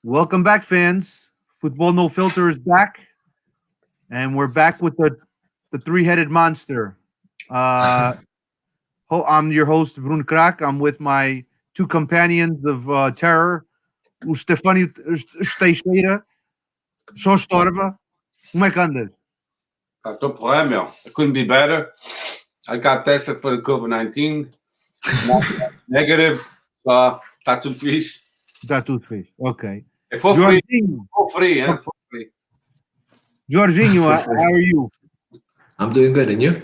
Welcome back, fans. Football No Filter is back, and we're back with the three-headed monster. Uh, I'm your host, Brun Krak. I'm with my two companions of terror, o Stefani Teixeira, só estorva. Como é que andas? Tô porra, meu. It couldn't be better. I got tested for the COVID-19. Negative. Tá tudo fixe. Tá tudo fixe. Ok. For free. Jorginho, For free, hein? For free. Jorginho, how are you? I'm doing good, and you?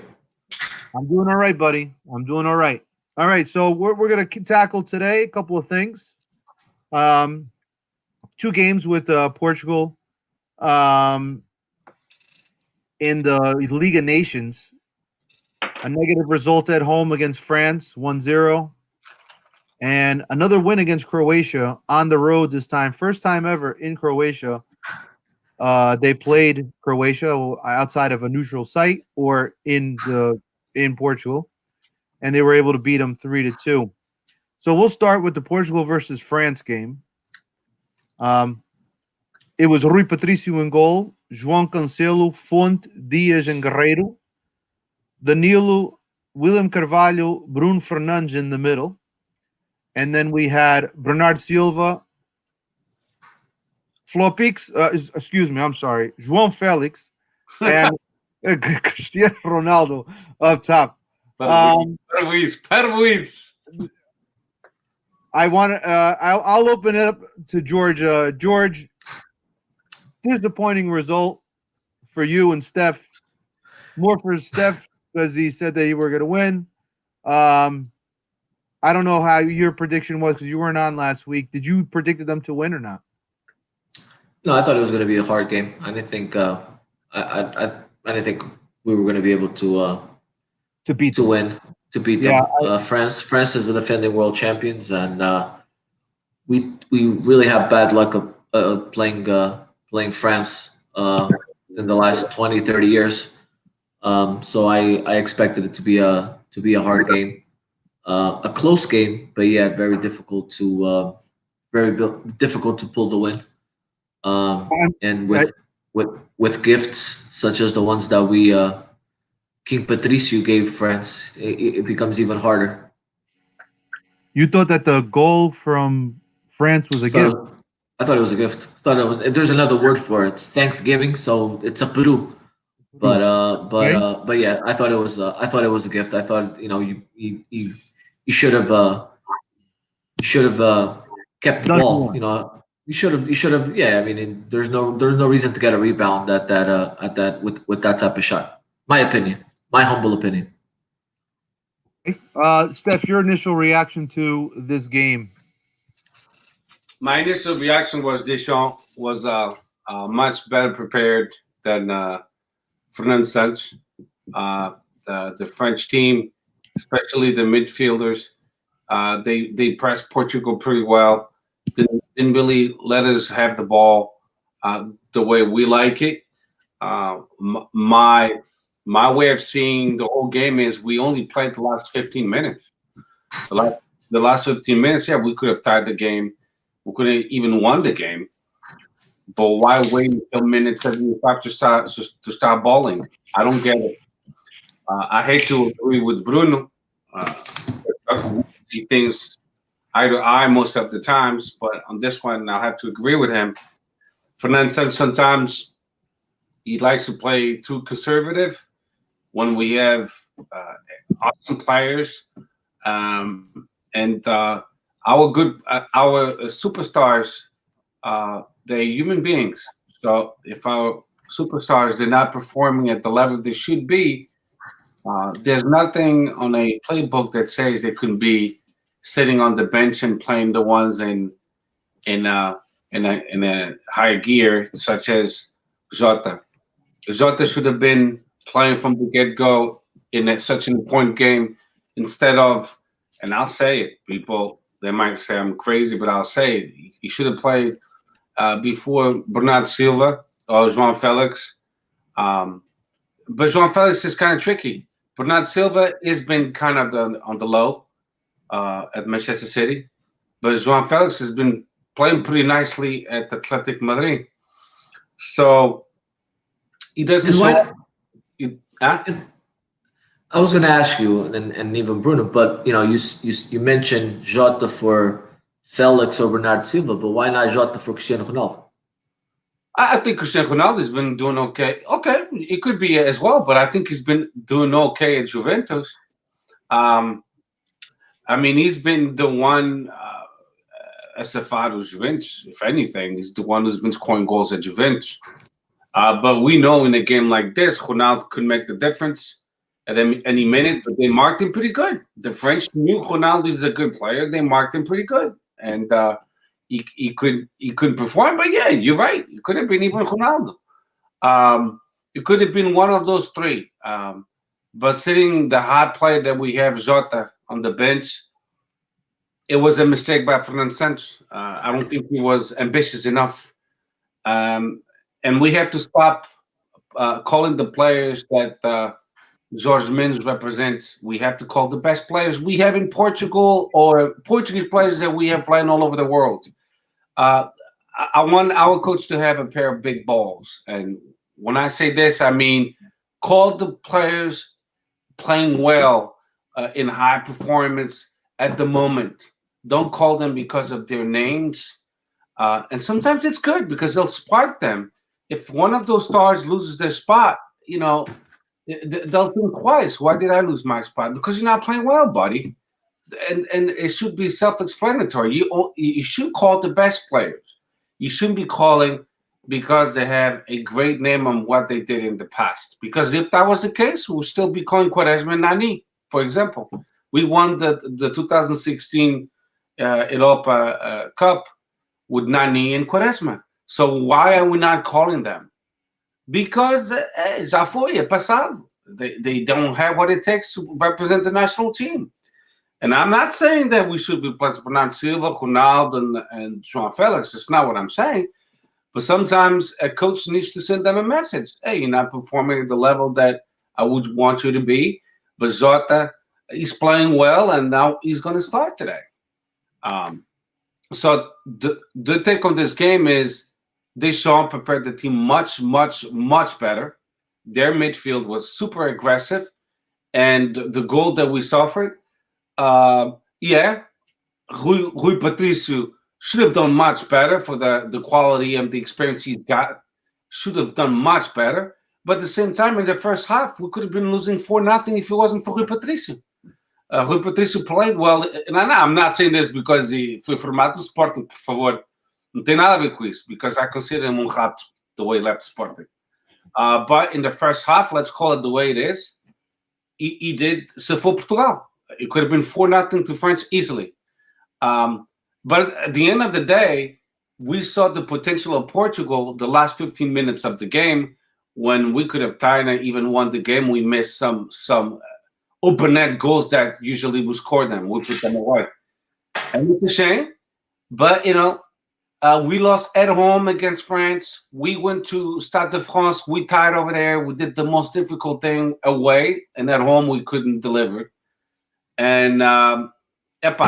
I'm doing all right, buddy. I'm doing all right. All right, so we're gonna tackle today a couple of things. Two games with Portugal in the Liga Nations. A negative result at home against France, 1-0. And another win against Croatia on the road this time. First time ever in Croatia. They played Croatia outside of a neutral site or in Portugal, and they were able to beat them 3-2. So we'll start with the Portugal versus France game. It was Rui Patricio in goal, João Cancelo, Fonte, Dias, and Guerreiro. Danilo, William Carvalho, Bruno Fernandes in the middle. And then we had Bernard Silva, Flopix, João Felix, and Cristiano Ronaldo up top. Pervis. I'll open it up to George. George, disappointing result for you and Steph. More for Steph because he said that you were going to win. I don't know how your prediction was because you weren't on last week. Did you predict them to win or not? No, I thought it was going to be a hard game. I didn't think I didn't think we were going to be able to beat them. France. France is the defending world champions, and we really have bad luck of playing France in the last 20, 30 years. So I expected it to be a hard game. A close game, but yeah, very difficult to pull the win. And with gifts such as the ones that we King Patricio gave France, it becomes even harder. You thought that the goal from France was a gift? I thought it was a gift. There's another word for it. It's Thanksgiving, so it's a Peru. But yeah, I thought it was a gift. I thought you should have kept the ball. You should have. Yeah, I mean, there's no reason to get a rebound at that with that type of shot. My opinion, my humble opinion. Steph, your initial reaction to this game? My initial reaction was Deschamps was much better prepared than Fernand Santos. The French team, especially the midfielders, they pressed Portugal pretty well. Didn't really let us have the ball the way we like it. My way of seeing the whole game is we only played the last 15 minutes. The last 15 minutes, yeah, we could have tied the game. We could have even won the game. But why wait until minute 75 to start balling? I don't get it. I hate to agree with Bruno. He thinks eye to eye most of the times, but on this one, I'll have to agree with him. Fernand said sometimes he likes to play too conservative when we have awesome players, and our superstars, they're human beings. So if our superstars are not performing at the level they should be, there's nothing on a playbook that says they could be sitting on the bench and playing the ones in a higher gear, such as Jota. Jota should have been playing from the get-go in such an important game instead of, and I'll say it, people, they might say I'm crazy, but I'll say it. He should have played before Bernard Silva or João Felix. But João Felix is kind of tricky. Bernard Silva has been kind of on the low at Manchester City, but João Felix has been playing pretty nicely at Athletic Madrid. So he doesn't And show. why? Huh? I was going to ask you, and even Bruno, but you mentioned Jota for Felix or Bernardo Silva, but why not Jota for Cristiano Ronaldo? I think Cristiano Ronaldo's been doing okay. Okay, it could be as well, but I think he's been doing okay at Juventus. I mean, he's been the one, Acefado Juventus, if anything, he's the one who's been scoring goals at Juventus. But we know in a game like this, Ronaldo could make the difference at any minute, but they marked him pretty good. The French knew Ronaldo is a good player. They marked him pretty good. And he couldn't perform, but yeah, you're right. It could have been even Ronaldo. It could have been one of those three. But sitting the hard player that we have, Jota, on the bench, it was a mistake by Fernando Santos. I don't think he was ambitious enough. And we have to stop calling the players that Jorge Mendes represents. We have to call the best players we have in Portugal or Portuguese players that we have playing all over the world. I want our coach to have a pair of big balls. And when I say this, I mean call the players playing well in high performance at the moment. Don't call them because of their names. And sometimes it's good because they'll spark them. If one of those stars loses their spot, they'll think twice. Why did I lose my spot? Because you're not playing well, buddy. And it should be self-explanatory. You should call the best players. You shouldn't be calling because they have a great name on what they did in the past. Because if that was the case, we'll still be calling Quaresma and Nani, for example. We won the 2016 Europa Cup with Nani and Quaresma. So why are we not calling them? Because já foi, é passado. They don't have what it takes to represent the national team. And I'm not saying that we should replace Bernardo Silva, Ronaldo, and João Felix. That's not what I'm saying. But sometimes a coach needs to send them a message. Hey, you're not performing at the level that I would want you to be. But Jota, he's playing well, and now he's going to start today. So the take on this game is Deschamps prepared the team much, much, much better. Their midfield was super aggressive. And the goal that we suffered, yeah, Rui Patricio should have done much better for the quality and the experience he's got. Should have done much better. But at the same time, in the first half, we could have been losing 4-0 if it wasn't for Rui Patricio. Rui Patricio played well. And I'm not saying this because he foi formado no Sporting, por favor. Não tem nada a ver com isso, because I consider him rato, the way he left Sporting. But in the first half, let's call it the way it is, he did se for Portugal. It could have been 4-0 to France easily. But at the end of the day, we saw the potential of Portugal the last 15 minutes of the game when we could have tied and even won the game. We missed some open net goals that usually would score them. We put them away. And it's a shame. But, we lost at home against France. We went to Stade de France. We tied over there. We did the most difficult thing away. And at home, we couldn't deliver. And I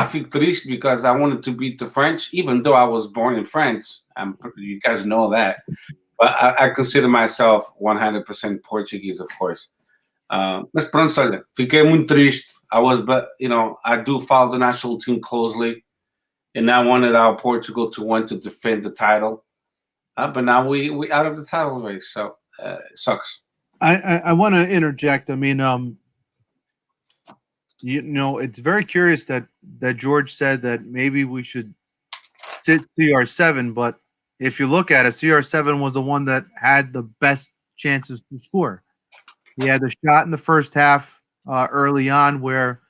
feel triste because I wanted to beat the French, even though I was born in France. You guys know that. But I consider myself 100% Portuguese, of course. Mas pronto, olha, fiquei muito triste. I do follow the national team closely. And I wanted our Portugal to want to defend the title. But now we out of the title race, so it sucks. I want to interject. I mean, it's very curious that George said that maybe we should sit CR7, but if you look at it, CR7 was the one that had the best chances to score. He had the shot in the first half early on where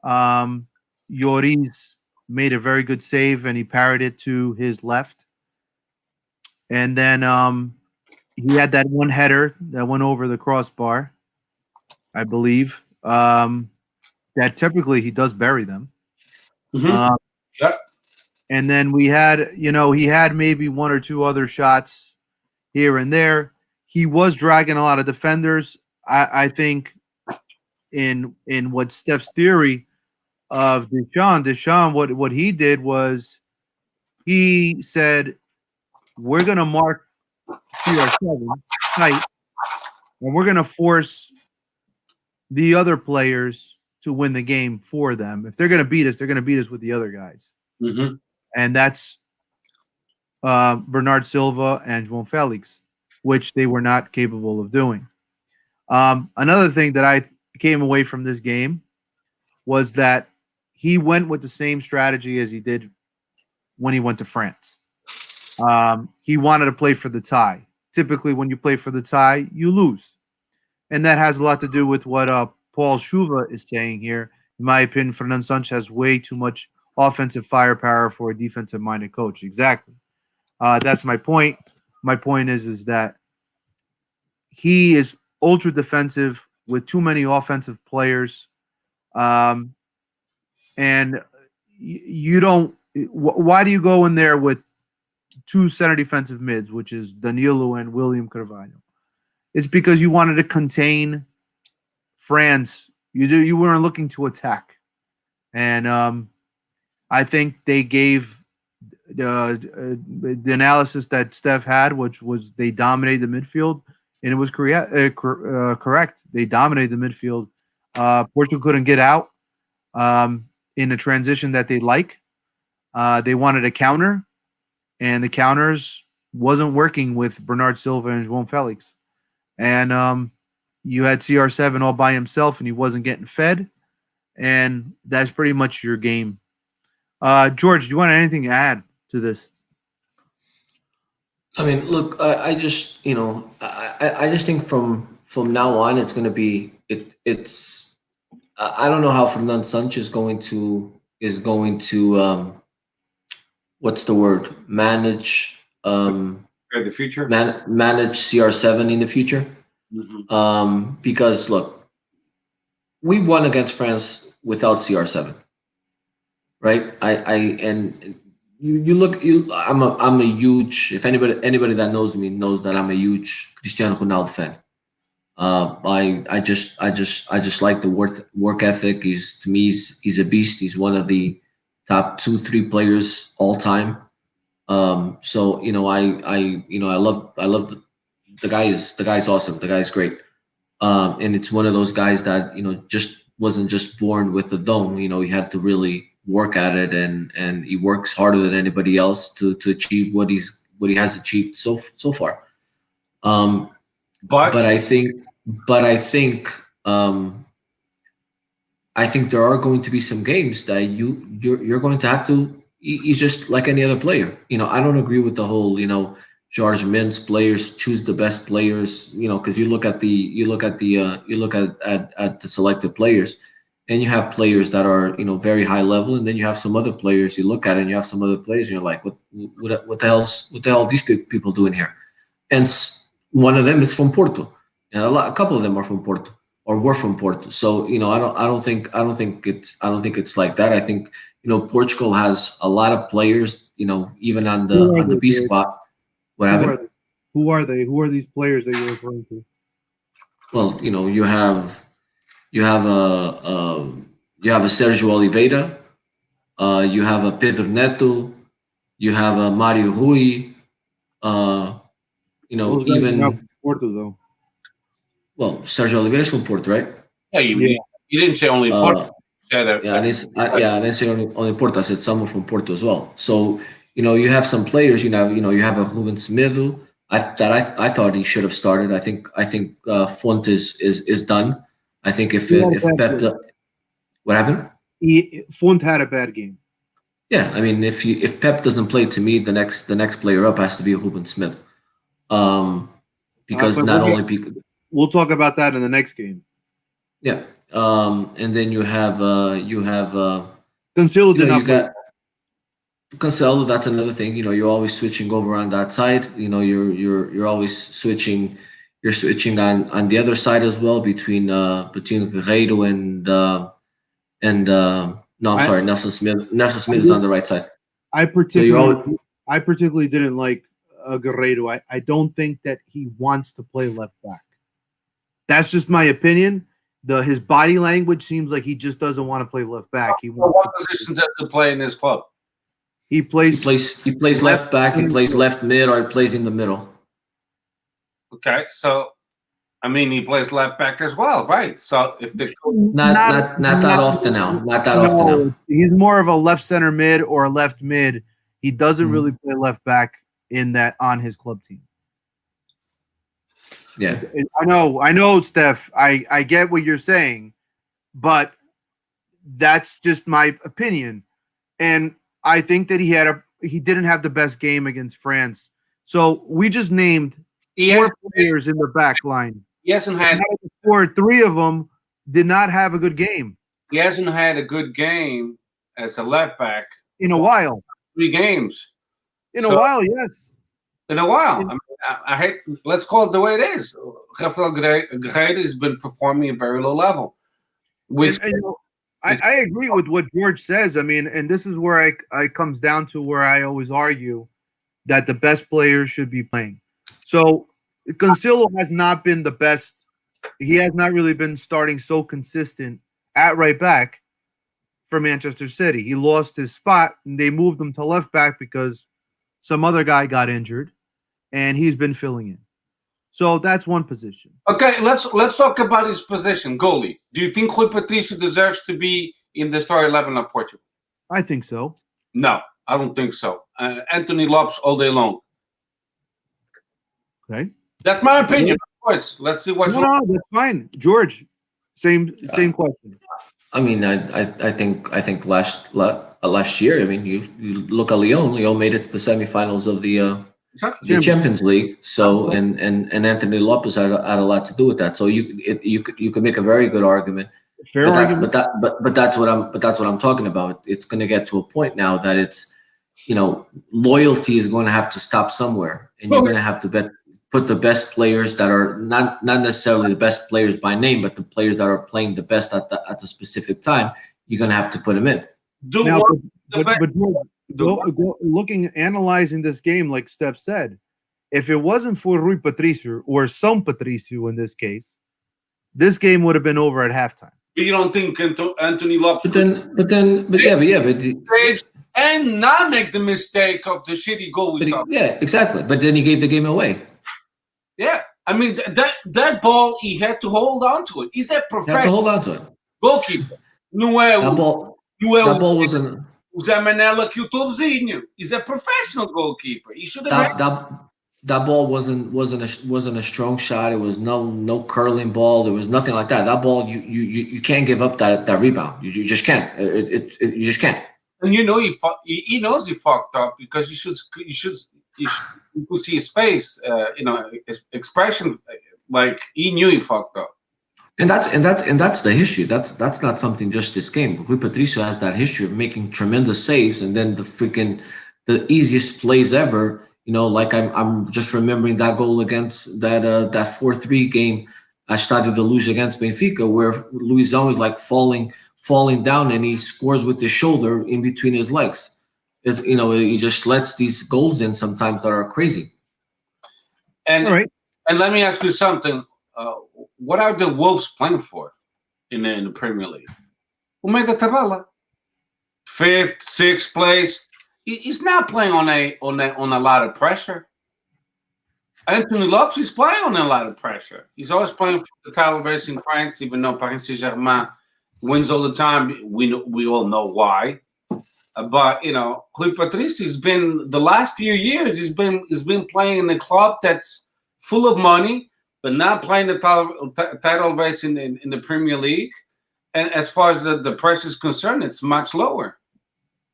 Lloris made a very good save and he parried it to his left. And then he had that one header that went over the crossbar, I believe. That typically he does bury them. Mm-hmm. Yeah. And then we had, he had maybe one or two other shots here and there. He was dragging a lot of defenders. I think in what Steph's theory of Deschamps, what he did was he said, we're going to mark CR7 tight, and we're going to force the other players to win the game for them. If they're going to beat us, they're going to beat us with the other guys. Mm-hmm. And that's Bernard Silva and João Felix, which they were not capable of doing. Another thing that I came away from this game was that he went with the same strategy as he did when he went to France. He wanted to play for the tie. Typically, when you play for the tie, you lose. And that has a lot to do with what Paul Schuva is saying here. In my opinion, Fernando Sanchez has way too much offensive firepower for a defensive-minded coach. Exactly. That's my point. My point is that he is ultra defensive with too many offensive players. And you don't. Why do you go in there with two center defensive mids, which is Danilo and William Carvalho? It's because you wanted to contain France. You weren't looking to attack, and I think they gave the analysis that Steph had, which was they dominated the midfield, and it was correct. They dominated the midfield. Portugal couldn't get out in a transition that they like. They wanted a counter, and the counters wasn't working with Bernard Silva and João Felix. And you had CR7 all by himself, and he wasn't getting fed. And that's pretty much your game. George, do you want anything to add to this? I mean, look, I just, I just think from now on, it's going to be it's. I don't know how Fernando Sanchez is going to what's the word, manage the future, manage CR7 in the future. Mm-hmm. Because look, we won against France without CR7, right? And you look, I'm a huge, if anybody that knows me knows that I'm a huge Cristiano Ronaldo fan. I just like the work ethic. He's, to me, he's a beast. He's one of the top 2-3 players all time. So I love the guy's awesome. The guy's great. And it's one of those guys that just wasn't just born with the dome. He had to really work at it, and he works harder than anybody else to achieve what he has achieved so far. But I think there are going to be some games that you're going to have to. He's just like any other player. I don't agree with the whole George Mintz players choose the best players. Because you look at the selected players, and you have players that are very high level, and then you have some other players you look at, and you have some other players, and you're like, what the hell are these people doing here? And one of them is from Porto, and a couple of them are from Porto or were from Porto. So I don't think it's like that. I think Portugal has a lot of players. Even on the B spot. What happened? Who are they? Who are these players that you're referring to? Well, you have a Sergio Oliveira, you have a Pedro Neto, you have a Mario Rui. Even Porto though. Well, Sergio Oliveira is from Porto, right? Yeah, you didn't say only Porto. I didn't say only Porto. I said someone from Porto as well. So you have some players. You have a Ruben Semedo. I thought he should have started. I think Font is done. I think if Pep, what happened? Font had a bad game. Yeah, I mean, if Pep doesn't play, to me, the next player up has to be Ruben Smith. Because we'll talk about that in the next game. Yeah, and then you have Cancelo did not play. Cancelo, that's another thing. You're always switching over on that side. You're always switching. You're switching on the other side as well between Guerreiro and Nelson Smith. Nelson Smith is on the right side. I particularly didn't like Guerreiro. I don't think that he wants to play left back. That's just my opinion. His body language seems like he just doesn't want to play left back. What position does he play in this club? He plays left back. He plays left mid, or he plays in the middle. Okay, so I mean, he plays left back as well, right? So if the not that often now, not that often now. He's more of a left center mid or a left mid. He doesn't really play left back in that on his club team. Yeah, I know, Steph. I get what you're saying, but that's just my opinion. And I think that he didn't have the best game against France. So we just named 4 players in the back line. He hasn't had 3 of them did not have a good game. He hasn't had a good game as a left back in a while. 3 games. In a while, yes. In a while. I hate. Let's call it the way it is. Rafael Guerreiro has been performing at very low level. Which I agree with what George says. I mean, and this is where I comes down to where I always argue that the best players should be playing. So Cancelo has not been the best. He has not really been starting so consistent at right back for Manchester City. He lost his spot, and they moved him to left back because some other guy got injured, and he's been filling in. So that's one position. Okay, let's talk about his position, goalie. Do you think Rui Patricio deserves to be in the starting 11 of Portugal? I think so. No, I don't think so. Anthony Lopes all day long. Okay. That's my opinion, of course. Let's see what. No, that's fine. George, same question. I mean, I think last year. I mean, you look at Lyon. Lyon made it to the semifinals of the Champions League. So and Anthony Lopez had a lot to do with that. So you could make a very good argument. But that's what I'm talking about. It's going to get to a point now that it's, loyalty is going to have to stop somewhere, and you're going to have to put the best players that are not necessarily the best players by name, but the players that are playing the best at the specific time. You're going to have to put them in. Analyzing this game, like Steph said, if it wasn't for Rui Patricio or São Patricio in this case, this game would have been over at halftime. You don't think Anthony Lopes and not make the mistake of the shitty goal we saw. Yeah, exactly. But then he gave the game away. Yeah, I mean that ball he had to hold on to it. He's a professional. Had to hold on to it. Goalkeeper. That ball wasn't. O Zé Manela que o todozinho. He's a professional goalkeeper. He should have. That ball wasn't a strong shot. It was no curling ball. There was nothing like that. That ball you can't give up that rebound. You just can't. You just can't. And he knows he fucked up because you could see his face, his expression, like he knew he fucked up. And that's the history. That's not something just this game. Rui Patricio has that history of making tremendous saves, and then the easiest plays ever. Like I'm just remembering that goal against that 4-3 game at Estádio da Luz against Benfica, where Luizão is like falling down, and he scores with his shoulder in between his legs. He just lets these goals in sometimes that are crazy. And let me ask you something. What are the Wolves playing for in the Premier League? Who made the tabella? 5th, 6th place. He's not playing on a lot of pressure. Anthony Lopes is playing on a lot of pressure. He's always playing for the title race in France, even though Paris Saint-Germain wins all the time. We all know why. But Rui Patricio has been the last few years. He's been playing in a club that's full of money, but not playing the title race in the Premier League. And as far as the pressure is concerned, it's much lower.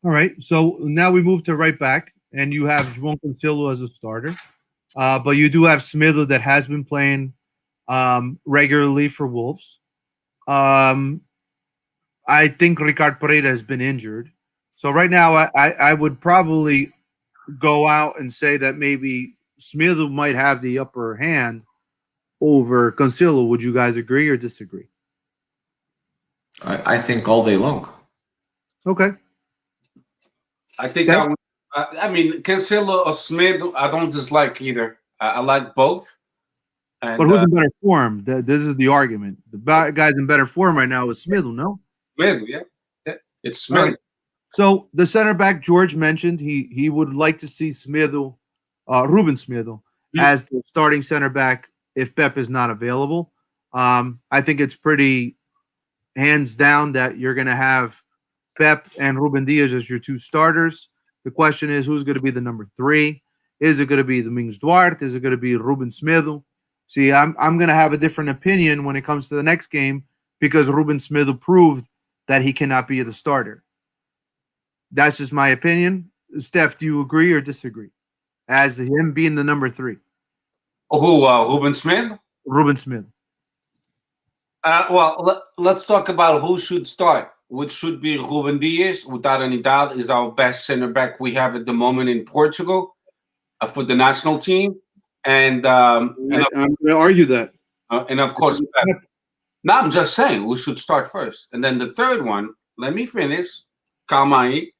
All right. So now we move to right back, and you have João Cancelo as a starter. But you do have Smith that has been playing regularly for Wolves. I think Ricard Pereira has been injured. So right now I would probably go out and say that maybe Smith might have the upper hand over Cancelo. Would you guys agree or disagree? I think all day long. Okay. I think Cancelo or Smith, I don't dislike either. I like both. And, but who's in better form? This is the argument. The guy's in better form right now is Smith, no? Smith, yeah. It's Smith. Right. So the center back George mentioned he would like to see Ruben Smedo, as the starting center back if Pep is not available. I think it's pretty hands down that you're going to have Pep and Ruben Diaz as your two starters. The question is, who's going to be the number 3? Is it going to be Domingos Duarte? Is it going to be Ruben Smedo? See, I'm going to have a different opinion when it comes to the next game because Ruben Smedo proved that he cannot be the starter. That's just my opinion. Steph, do you agree or disagree? As him being the number 3. Who, Ruben Smith? Ruben Smith. Let's talk about who should start, which should be Ruben Diaz, without any doubt, is our best center back we have at the moment in Portugal for the national team. And I'm going to argue that. And of course, Pep. No, I'm just saying who should start first. And then the third one, let me finish. Kalmai.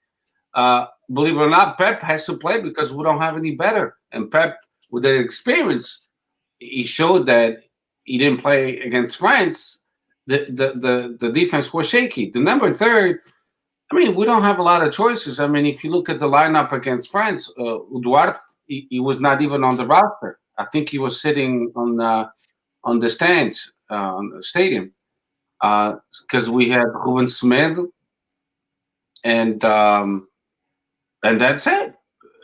Believe it or not, Pep has to play because we don't have any better. And Pep, with the experience, he showed that he didn't play against France. The defense was shaky. The number 3, I mean, we don't have a lot of choices. I mean, if you look at the lineup against France, Duarte, he was not even on the roster. I think he was sitting on the stands on the stadium because we had Ruben Smith and that's it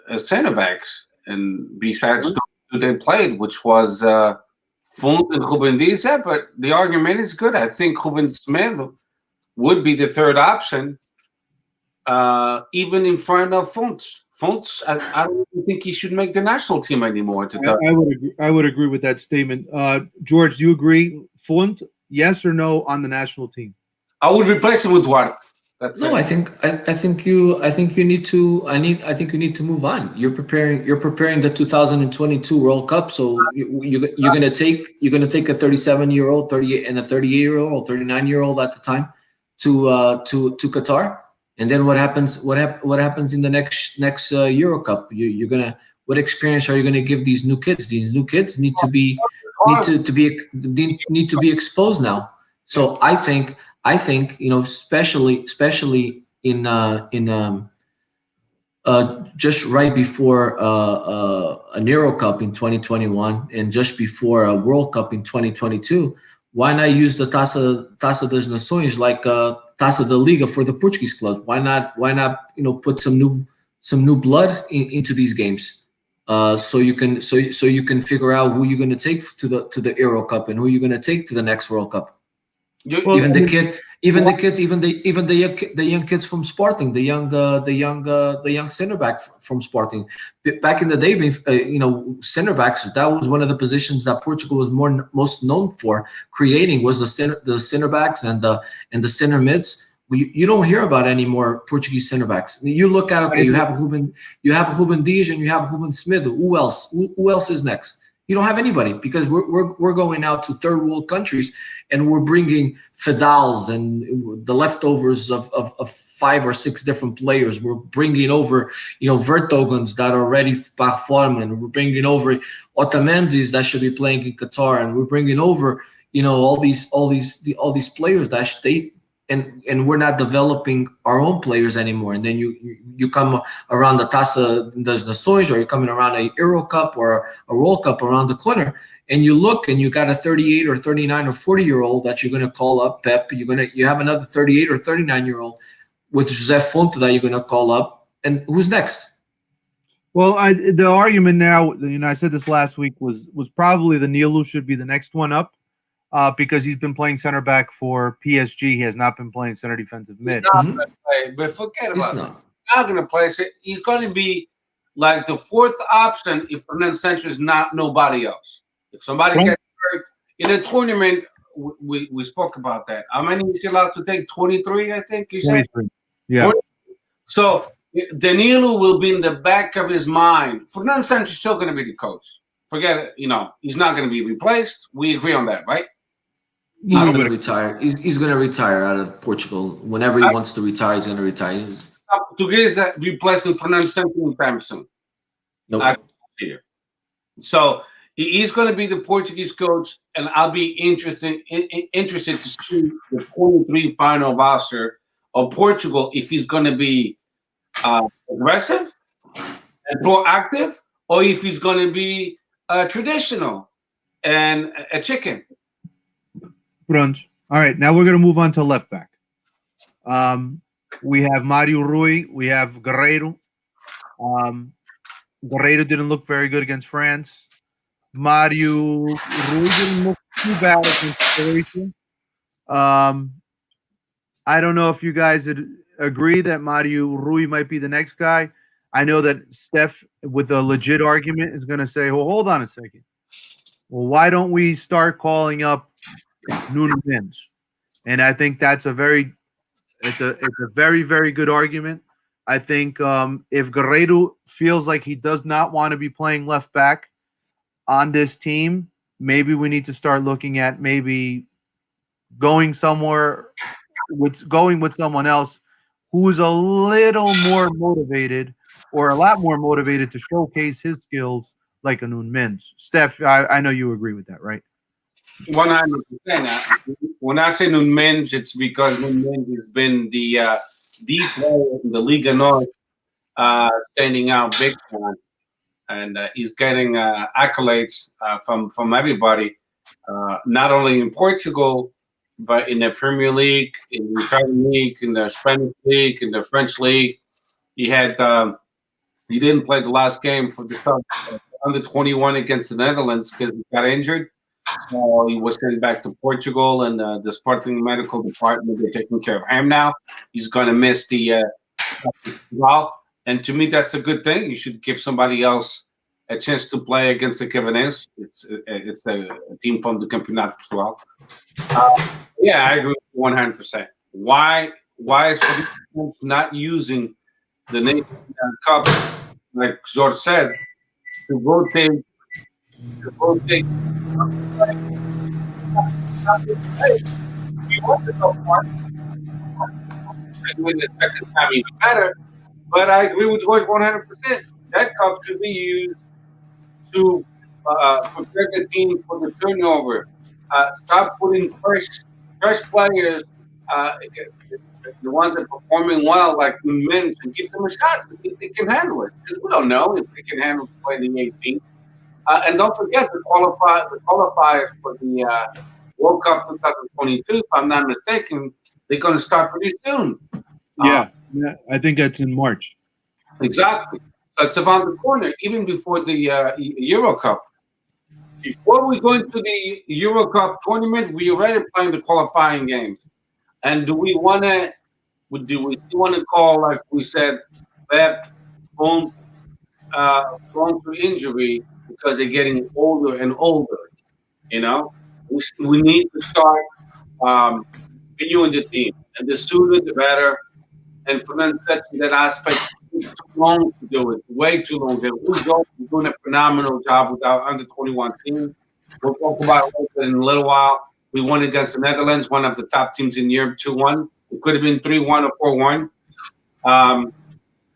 as center backs. And besides who they played, which was Font and Ruben Diaz, but the argument is good. I think Ruben Smith would be the third option, even in front of Fonts. Fonts, I don't think he should make the national team anymore. I would agree with that statement. George, do you agree? Font, yes or no on the national team? I would replace him with Duarte. I think you need to move on. You're preparing the 2022 World Cup, so you're gonna take a 37-year-old, 38 and a 38-year-old, 39-year-old at the time to Qatar, and then what happens? What happens in the next Euro Cup? What experience are you gonna give these new kids? These new kids need to be exposed now. So I think especially in just right before a Euro Cup in 2021 and just before a World Cup in 2022, why not use the Taça das Nações like Taça da Liga for the Portuguese clubs? Why not put some new blood into these games? So you can figure out who you're going to take to the Euro Cup and who you're going to take to the next World Cup. Even the young kids from Sporting, the young center back from Sporting. Back in the day, center backs, that was one of the positions that Portugal was most known for creating, was the center backs and the center mids. You don't hear about any more Portuguese center backs. You look at you have Ruben Dias and you have Ruben Smith. Who else is next? You don't have anybody because we're going out to third world countries and we're bringing Fidals and the leftovers of 5 or 6 different players. We're bringing over Vertonghen's that are ready performing. We're bringing over Otamendi's that should be playing in Qatar, and we're bringing over all these players that and we're not developing our own players anymore. And then you come around the Taça das Nações, or you're coming around a Euro Cup or a World Cup around the corner, and you look and you got a 38 or 39 or 40-year-old that you're going to call up, Pep. You have another 38 or 39-year-old with José Fonte that you're going to call up, and who's next? Well, the argument now, I said this last week, was probably the Nielu should be the next one up. Because he's been playing center back for PSG. He has not been playing center defensive mid. He's not going to play, but forget about it. He's not going to play. So he's going to be like the 4th option if Fernando Sancho is not nobody else. If somebody gets hurt in a tournament, we spoke about that. How many is he allowed to take? 23, I think you said? 23. Yeah. 20? So Danilo will be in the back of his mind. Fernando Sancho is still going to be the coach. Forget it. He's not going to be replaced. We agree on that, right? He's going to retire. He's going to retire out of Portugal. Whenever he wants to retire, he's going to retire. Portuguese replacing Fernando Santos anytime soon. Nope. So he's going to be the Portuguese coach, and I'll be interested to see the 23 final roster of Portugal if he's going to be aggressive and proactive, or if he's going to be traditional and a chicken. Brunch. All right, now we're going to move on to left back. We have Mario Rui. We have Guerreiro. Guerreiro didn't look very good against France. Mario Rui didn't look too bad against Croatia. I don't know if you guys would agree that Mario Rui might be the next guy. I know that Steph, with a legit argument, is going to say, well, hold on a second. Well, why don't we start calling up Nuno Mendes? And I think that's a very very good argument. I think if Guerreiro feels like he does not want to be playing left back on this team, maybe we need to start looking at maybe going somewhere going with someone else who's a little more motivated or a lot more motivated to showcase his skills like a Nuno Mendes. Steph, I know you agree with that, right? 100%. When I say Nuno Mendes, it's because Nuno Mendes has been the player in the Liga North, standing out big time, and he's getting accolades from everybody, not only in Portugal, but in the Premier League, in the Italian League, in the Spanish League, in the French League. He had he didn't play the last game for the start under 21 against the Netherlands because he got injured. So he was sent back to Portugal, and the Sporting medical department, they're taking care of him now. He's going to miss the well, and to me, that's a good thing. You should give somebody else a chance to play against the Cavanese. It's a team from the Campeonato Portugal. Yeah, I agree 100%. Why is Futebol not using the Nation Cup, like George said, to rotate? You want to go far and win the second time even better. But I agree with George 100%. That cup should be used to prepare the team for the turnover. Stop putting fresh players, the ones that are performing well, like men, and give them a shot. If they can handle it, because we don't know if they can handle playing the 18. And don't forget the qualifiers for the World Cup 2022. If I'm not mistaken, they're going to start pretty soon. Yeah, I think that's in March. Exactly. So it's around the corner, even before the Euro Cup. Before we go into the Euro Cup tournament, we already playing the qualifying games. And do we still want to call, like we said, Pep prone to injury because they're getting older and older? You know, we need to start renewing the team, and the sooner the better. And for them, that aspect, it's too long to do it, way too long. We're doing a phenomenal job with our under 21 team. We'll talk about it in a little while. We won against the Netherlands, one of the top teams in Europe, 2-1. It could have been 3-1 or 4-1.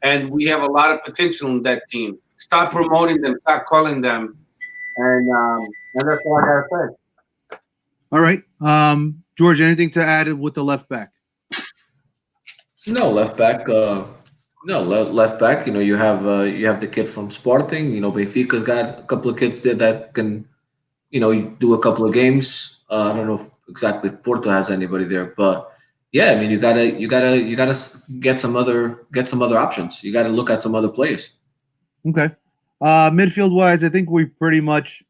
And we have a lot of potential in that team. Stop promoting them, stop calling them. And that's all I got to say. All right. George, anything to add with the left back? No, left back. Left back. You have the kid from Sporting. Benfica's got a couple of kids there that can, do a couple of games. I don't know if exactly if Porto has anybody there, but yeah, I mean, you gotta get some other options. You got to look at some other players. Okay. Midfield wise, I think we pretty much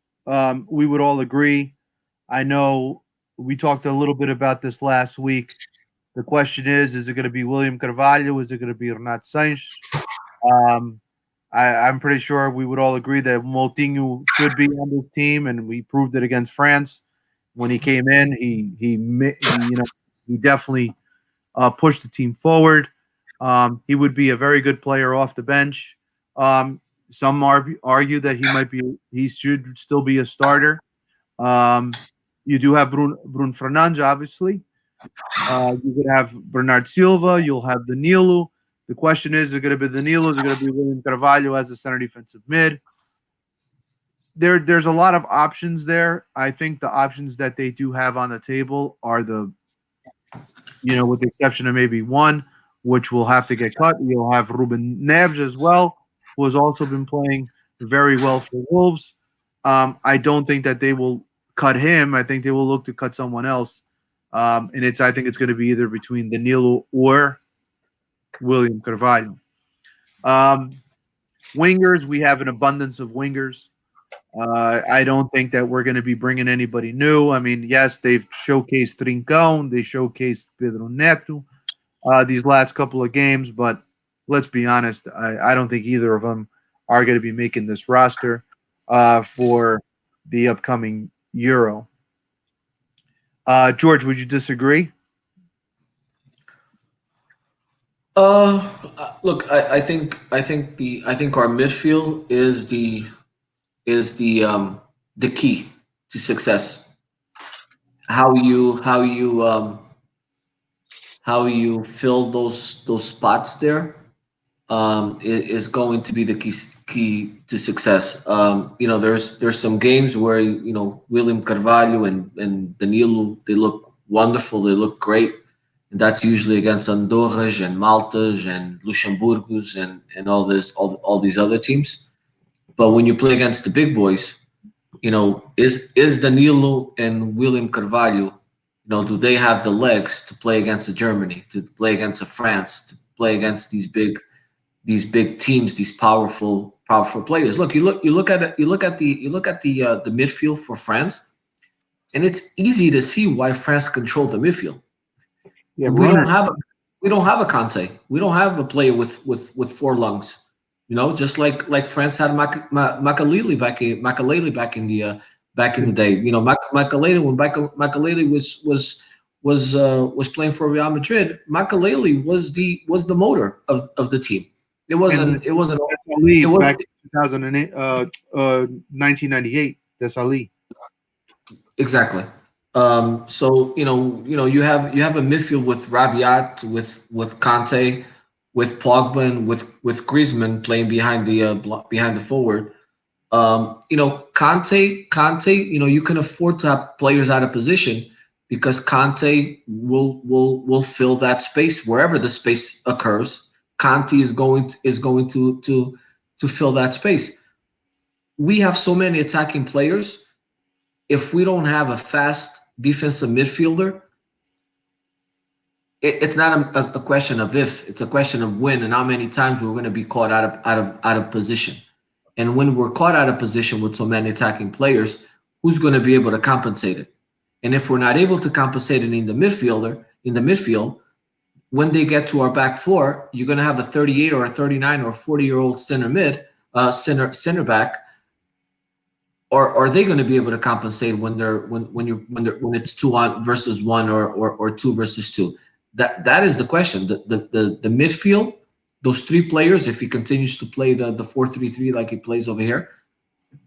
we would all agree. I know we talked a little bit about this last week. The question is it going to be William Carvalho? Is it going to be Renato Sanches? I'm pretty sure we would all agree that Moutinho should be on this team, and we proved it against France when he came in. He definitely pushed the team forward. He would be a very good player off the bench. Some argue that he should still be a starter. You do have Bruno Fernandes, obviously. You could have Bernard Silva. You'll have Danilo. The question is it going to be Danilo? Is it going to be William Carvalho as the center defensive mid? There's a lot of options there. I think the options that they do have on the table are with the exception of maybe one, which will have to get cut. You'll have Ruben Neves as well, who has also been playing very well for Wolves. I don't think that they will cut him. I think they will look to cut someone else. And I think it's going to be either between Danilo or William Carvalho. Wingers, we have an abundance of wingers. I don't think that we're going to be bringing anybody new. I mean, yes, they've showcased Trincão, they showcased Pedro Neto these last couple of games, but let's be honest, I don't think either of them are going to be making this roster for the upcoming Euro. George, would you disagree? Look, I think our midfield is the key to success. How you fill those spots there is going to be the key to success. There's some games where William Carvalho and Danilo, they look wonderful, they look great, and that's usually against Andorras and Maltas and Luxembourgos and all these other teams. But when you play against the big boys, is Danilo and William Carvalho, do they have the legs to play against Germany, to play against France, to play against these big teams, these powerful players? Look, you look at the midfield for France, and it's easy to see why France controlled the midfield. Yeah, we don't have a Conte. We don't have a player with four lungs. Just like France had Makaleli back in the day. Makaleli, when Makaleli was playing for Real Madrid, Makaleli was the motor of the team. It wasn't back in 2008, 1998. That's Ali. Exactly. So you have a midfield with Rabiot, with Conte, with Pogba, and with Griezmann playing behind the forward. Conte, you can afford to have players out of position because Conte will fill that space wherever the space occurs. Conte is going to fill that space. We have so many attacking players. If we don't have a fast defensive midfielder, it's not a question of if, it's a question of when and how many times we're going to be caught out of position. And when we're caught out of position with so many attacking players, who's going to be able to compensate it? And if we're not able to compensate it in the midfield, when they get to our back four, you're going to have a 38 or a 39 or 40-year-old center back. Or are they going to be able to compensate when it's 2 versus 1 or 2 versus 2? That is the question. The midfield, those three players, if he continues to play the 4-3-3 like he plays over here,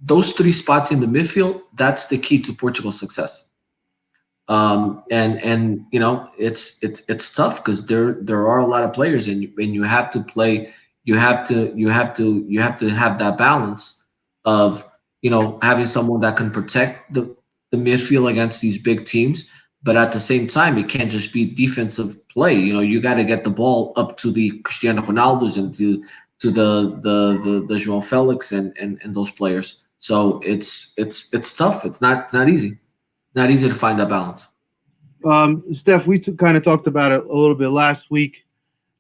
those three spots in the midfield, that's the key to Portugal's success. It's tough because there are a lot of players, and you have to play. You have to have that balance of having someone that can protect the midfield against these big teams, but at the same time, it can't just be defensive play. You got to get the ball up to the Cristiano Ronaldos and to the João Felix and those players. So it's tough. It's not easy. Not easy to find that balance. Steph, we kind of talked about it a little bit last week.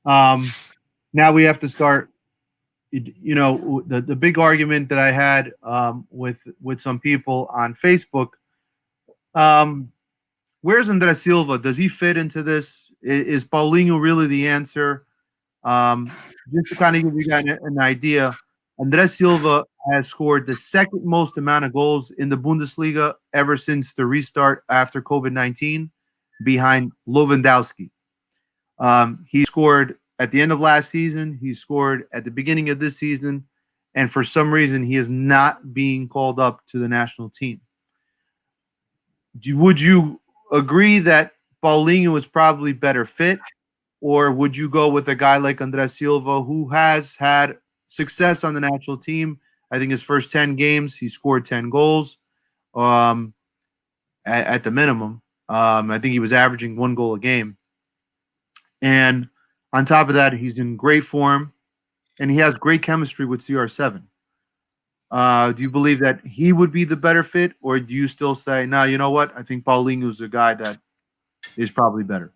Now we have to start. The big argument that I had with some people on Facebook. Where's Andrés Silva? Does he fit into this? Is Paulinho really the answer? Just to kind of give you guys an idea, Andrés Silva has scored the second most amount of goals in the Bundesliga ever since the restart after COVID-19, behind Lewandowski. He scored at the end of last season. He scored at the beginning of this season. And for some reason, he is not being called up to the national team. Would you agree that Paulinho is probably better fit? Or would you go with a guy like Andrés Silva, who has had success on the national team? I think his first 10 games, he scored 10 goals at the minimum. I think he was averaging 1 goal a game. And On top of that, he's in great form, and he has great chemistry with CR7. Do you believe that he would be the better fit, or do you still say, no, you know what? I think Paulinho's the guy that is probably better.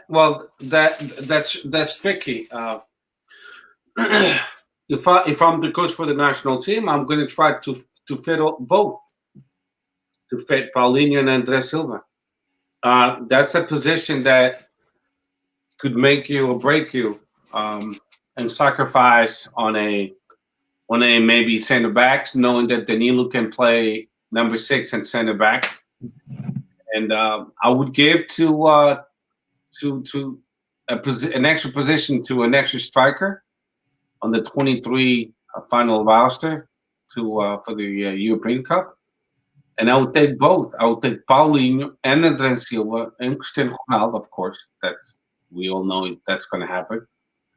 Well, that's tricky. If I'm the coach for the national team, I'm going to try to fit both, to fit Paulinho and Andres Silva. That's a position that could make you or break you, and sacrifice on a maybe center backs, knowing that Danilo can play number 6 and center back, and I would give to an extra position to an extra striker on the 23 final roster for the European Cup. And I would take both. I would take Paulinho and André Silva and Cristiano Ronaldo, of course. We all know that's going to happen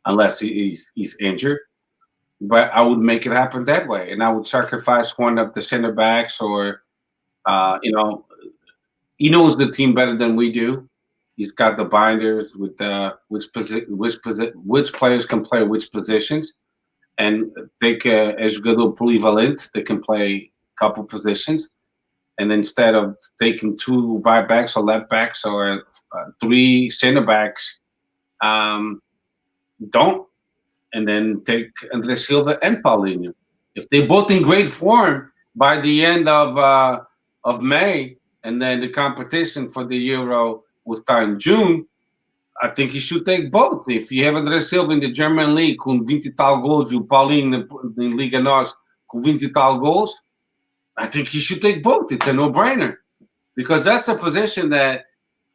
unless he's injured. But I would make it happen that way, and I would sacrifice one of the center backs, or he knows the team better than we do. He's got the binders with which players can play which positions, and they can, as jogador polivalente, they can play a couple positions. And instead of taking 2 right backs or left backs or 3 center backs, don't, and then take André Silva and Paulinho. If they're both in great form by the end of May, and then the competition for the Euro will start in June, I think you should take both. If you have André Silva in the German league com 20 e tal gols e o Paulinho in Liga NOS com 20 e tal gols, I think you should take both. It's a no-brainer. Because that's a position that,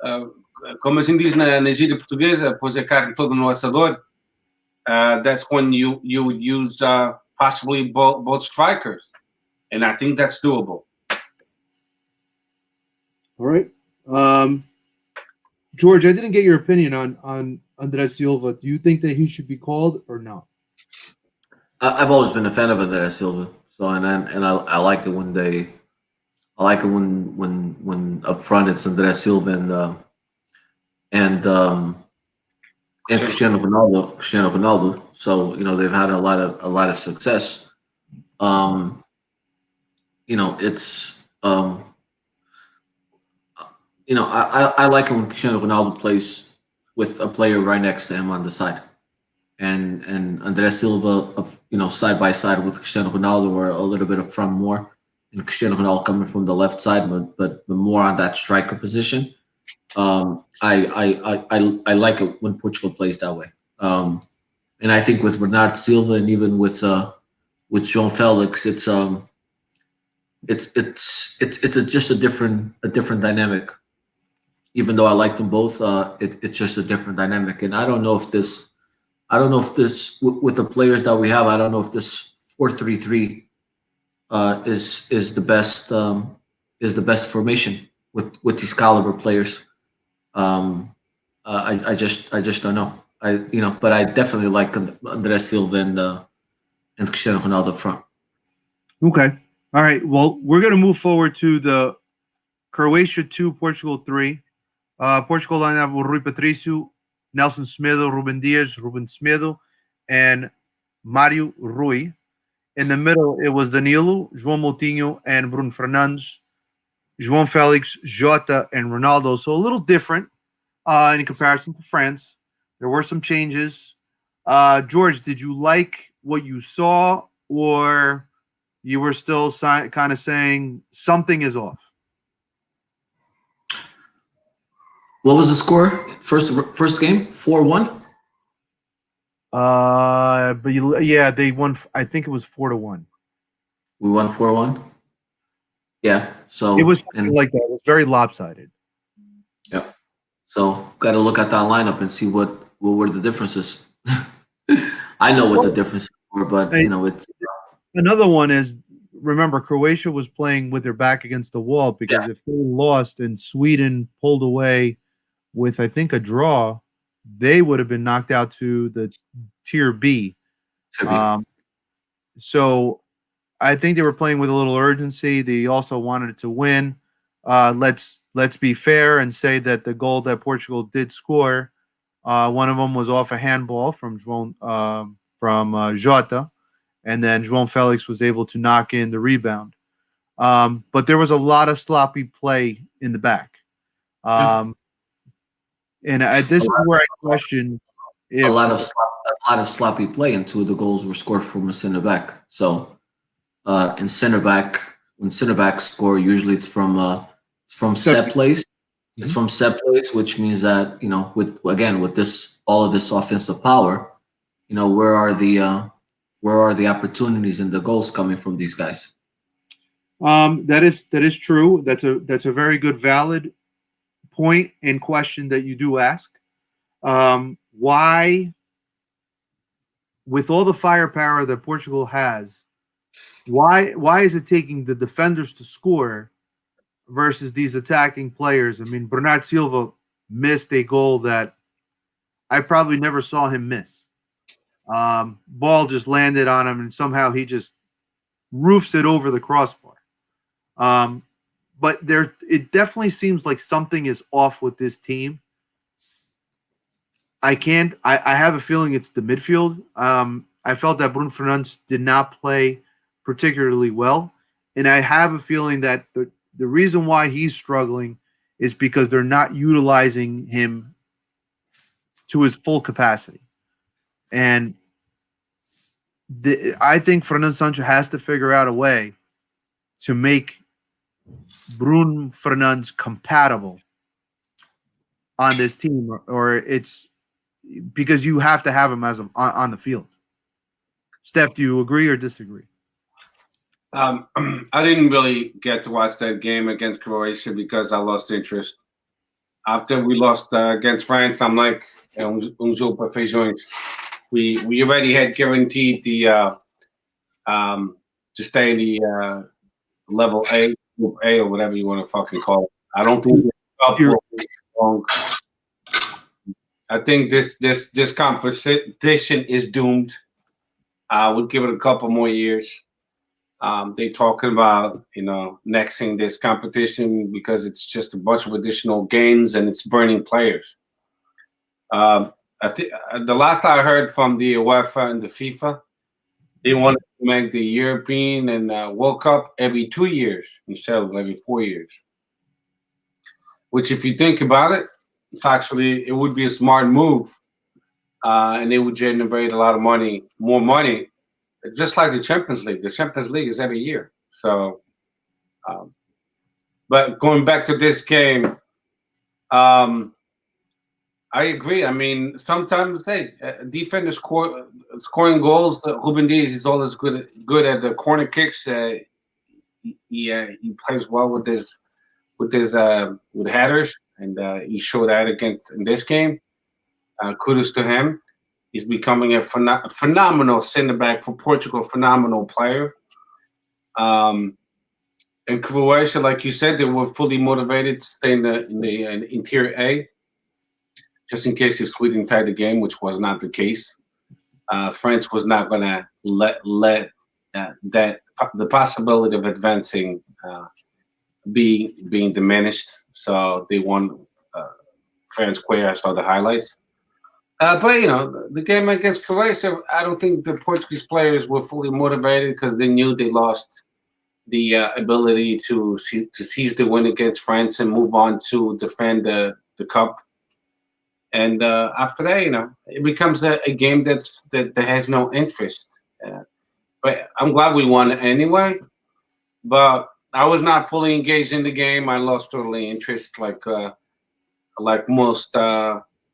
como a gente diz na gíria portuguesa, pôs a carne toda no assador. That's when you would use possibly both strikers. And I think that's doable. All right. George, I didn't get your opinion on Andres Silva. Do you think that he should be called or not? I've always been a fan of Andres Silva. So I like it when when up front it's Andres Silva and Cristiano Ronaldo. So they've had a lot of success. It's I like it when Cristiano Ronaldo plays with a player right next to him on the side, and Andres Silva side by side with Cristiano Ronaldo, or a little bit up front more, and Cristiano Ronaldo coming from the left side, but more on that striker position. I like it when Portugal plays that way, and I think with Bernardo Silva and even with João Felix, it's just a different dynamic. Even though I like them both, it's just a different dynamic, and I don't know if this with the players that we have, I don't know if this 4-3-3 is the best formation with these caliber players. I just don't know. But I definitely like Andres Silva and Cristiano Ronaldo up front. Okay. All right. Well, we're going to move forward to the Croatia 2, Portugal 3. Portugal line up with Rui Patricio, Nelson Semedo, Ruben Dias, Ruben Semedo, and Mario Rui. In the middle, it was Danilo, João Moutinho, and Bruno Fernandes, João Felix, Jota, and Ronaldo. So a little different in comparison to France. There were some changes. George, did you like what you saw, or you were still kind of saying something is off? What was the score? First game, 4-1. But they won. I think it was 4-1. We won 4-1. Yeah, so it was like that. It was very lopsided. Yeah. So got to look at that lineup and see what were the differences. I know what the differences were, but it's another one is, remember, Croatia was playing with their back against the wall, because if they lost and Sweden pulled away with, I think, a draw, they would have been knocked out to the Tier B. So I think they were playing with a little urgency. They also wanted to win. Let's be fair and say that the goal that Portugal did score One of them was off a handball from Jota, and then João Felix was able to knock in the rebound. But there was a lot of sloppy play in the back. And this is where I question if a lot of sloppy play, and 2 of the goals were scored from a center back. So, when center backs score, usually it's from set plays. It's from set plays, which means that with all of this offensive power, where are the opportunities and the goals coming from these guys? That is true. That's a very good, valid point and question that you do ask. Why, with all the firepower that Portugal has, why is it taking the defenders to score versus these attacking players? I mean, Bernard Silva missed a goal that I probably never saw him miss. Ball just landed on him, and somehow he just roofs it over the crossbar. But it definitely seems like something is off with this team. I have a feeling it's the midfield. I felt that Bruno Fernandes did not play particularly well, and I have a feeling that the reason why he's struggling is because they're not utilizing him to his full capacity. And I think Fernando Sancho has to figure out a way to make Bruno Fernandes compatible on this team, or it's because you have to have him as on the field. Steph, do you agree or disagree? I didn't really get to watch that game against Croatia because I lost interest. After we lost against France, I'm like, jogo para feijões. We already had guaranteed the to stay in the level A, Group A, or whatever you want to fucking call it. I don't think long. I think this competition is doomed. I would give it a couple more years. They talking about nexting this competition because it's just a bunch of additional games and it's burning players. I think the last I heard from the UEFA and the FIFA, they wanted to make the European and World Cup every 2 years instead of every 4 years. Which, if you think about it, it would be a smart move, and it would generate a lot of money, more money. Just like the Champions League. The Champions League is every year. So, but going back to this game, I agree. I mean, sometimes defenders scoring goals. Ruben Dias is always good at the corner kicks. He plays well with headers, and he showed that in this game. Kudos to him. He's becoming a phenomenal center back for Portugal, phenomenal player. In Croatia, like you said, they were fully motivated to stay in the interior A, just in case if Sweden tied the game, which was not the case. France was not going to let the possibility of advancing being diminished. So they won fair and square. I saw the highlights. But the game against Croatia, I don't think the Portuguese players were fully motivated because they knew they lost the ability to seize the win against France and move on to defend the cup. And after that, it becomes a game that has no interest. But I'm glad we won anyway. But I was not fully engaged in the game. I lost totally interest, like most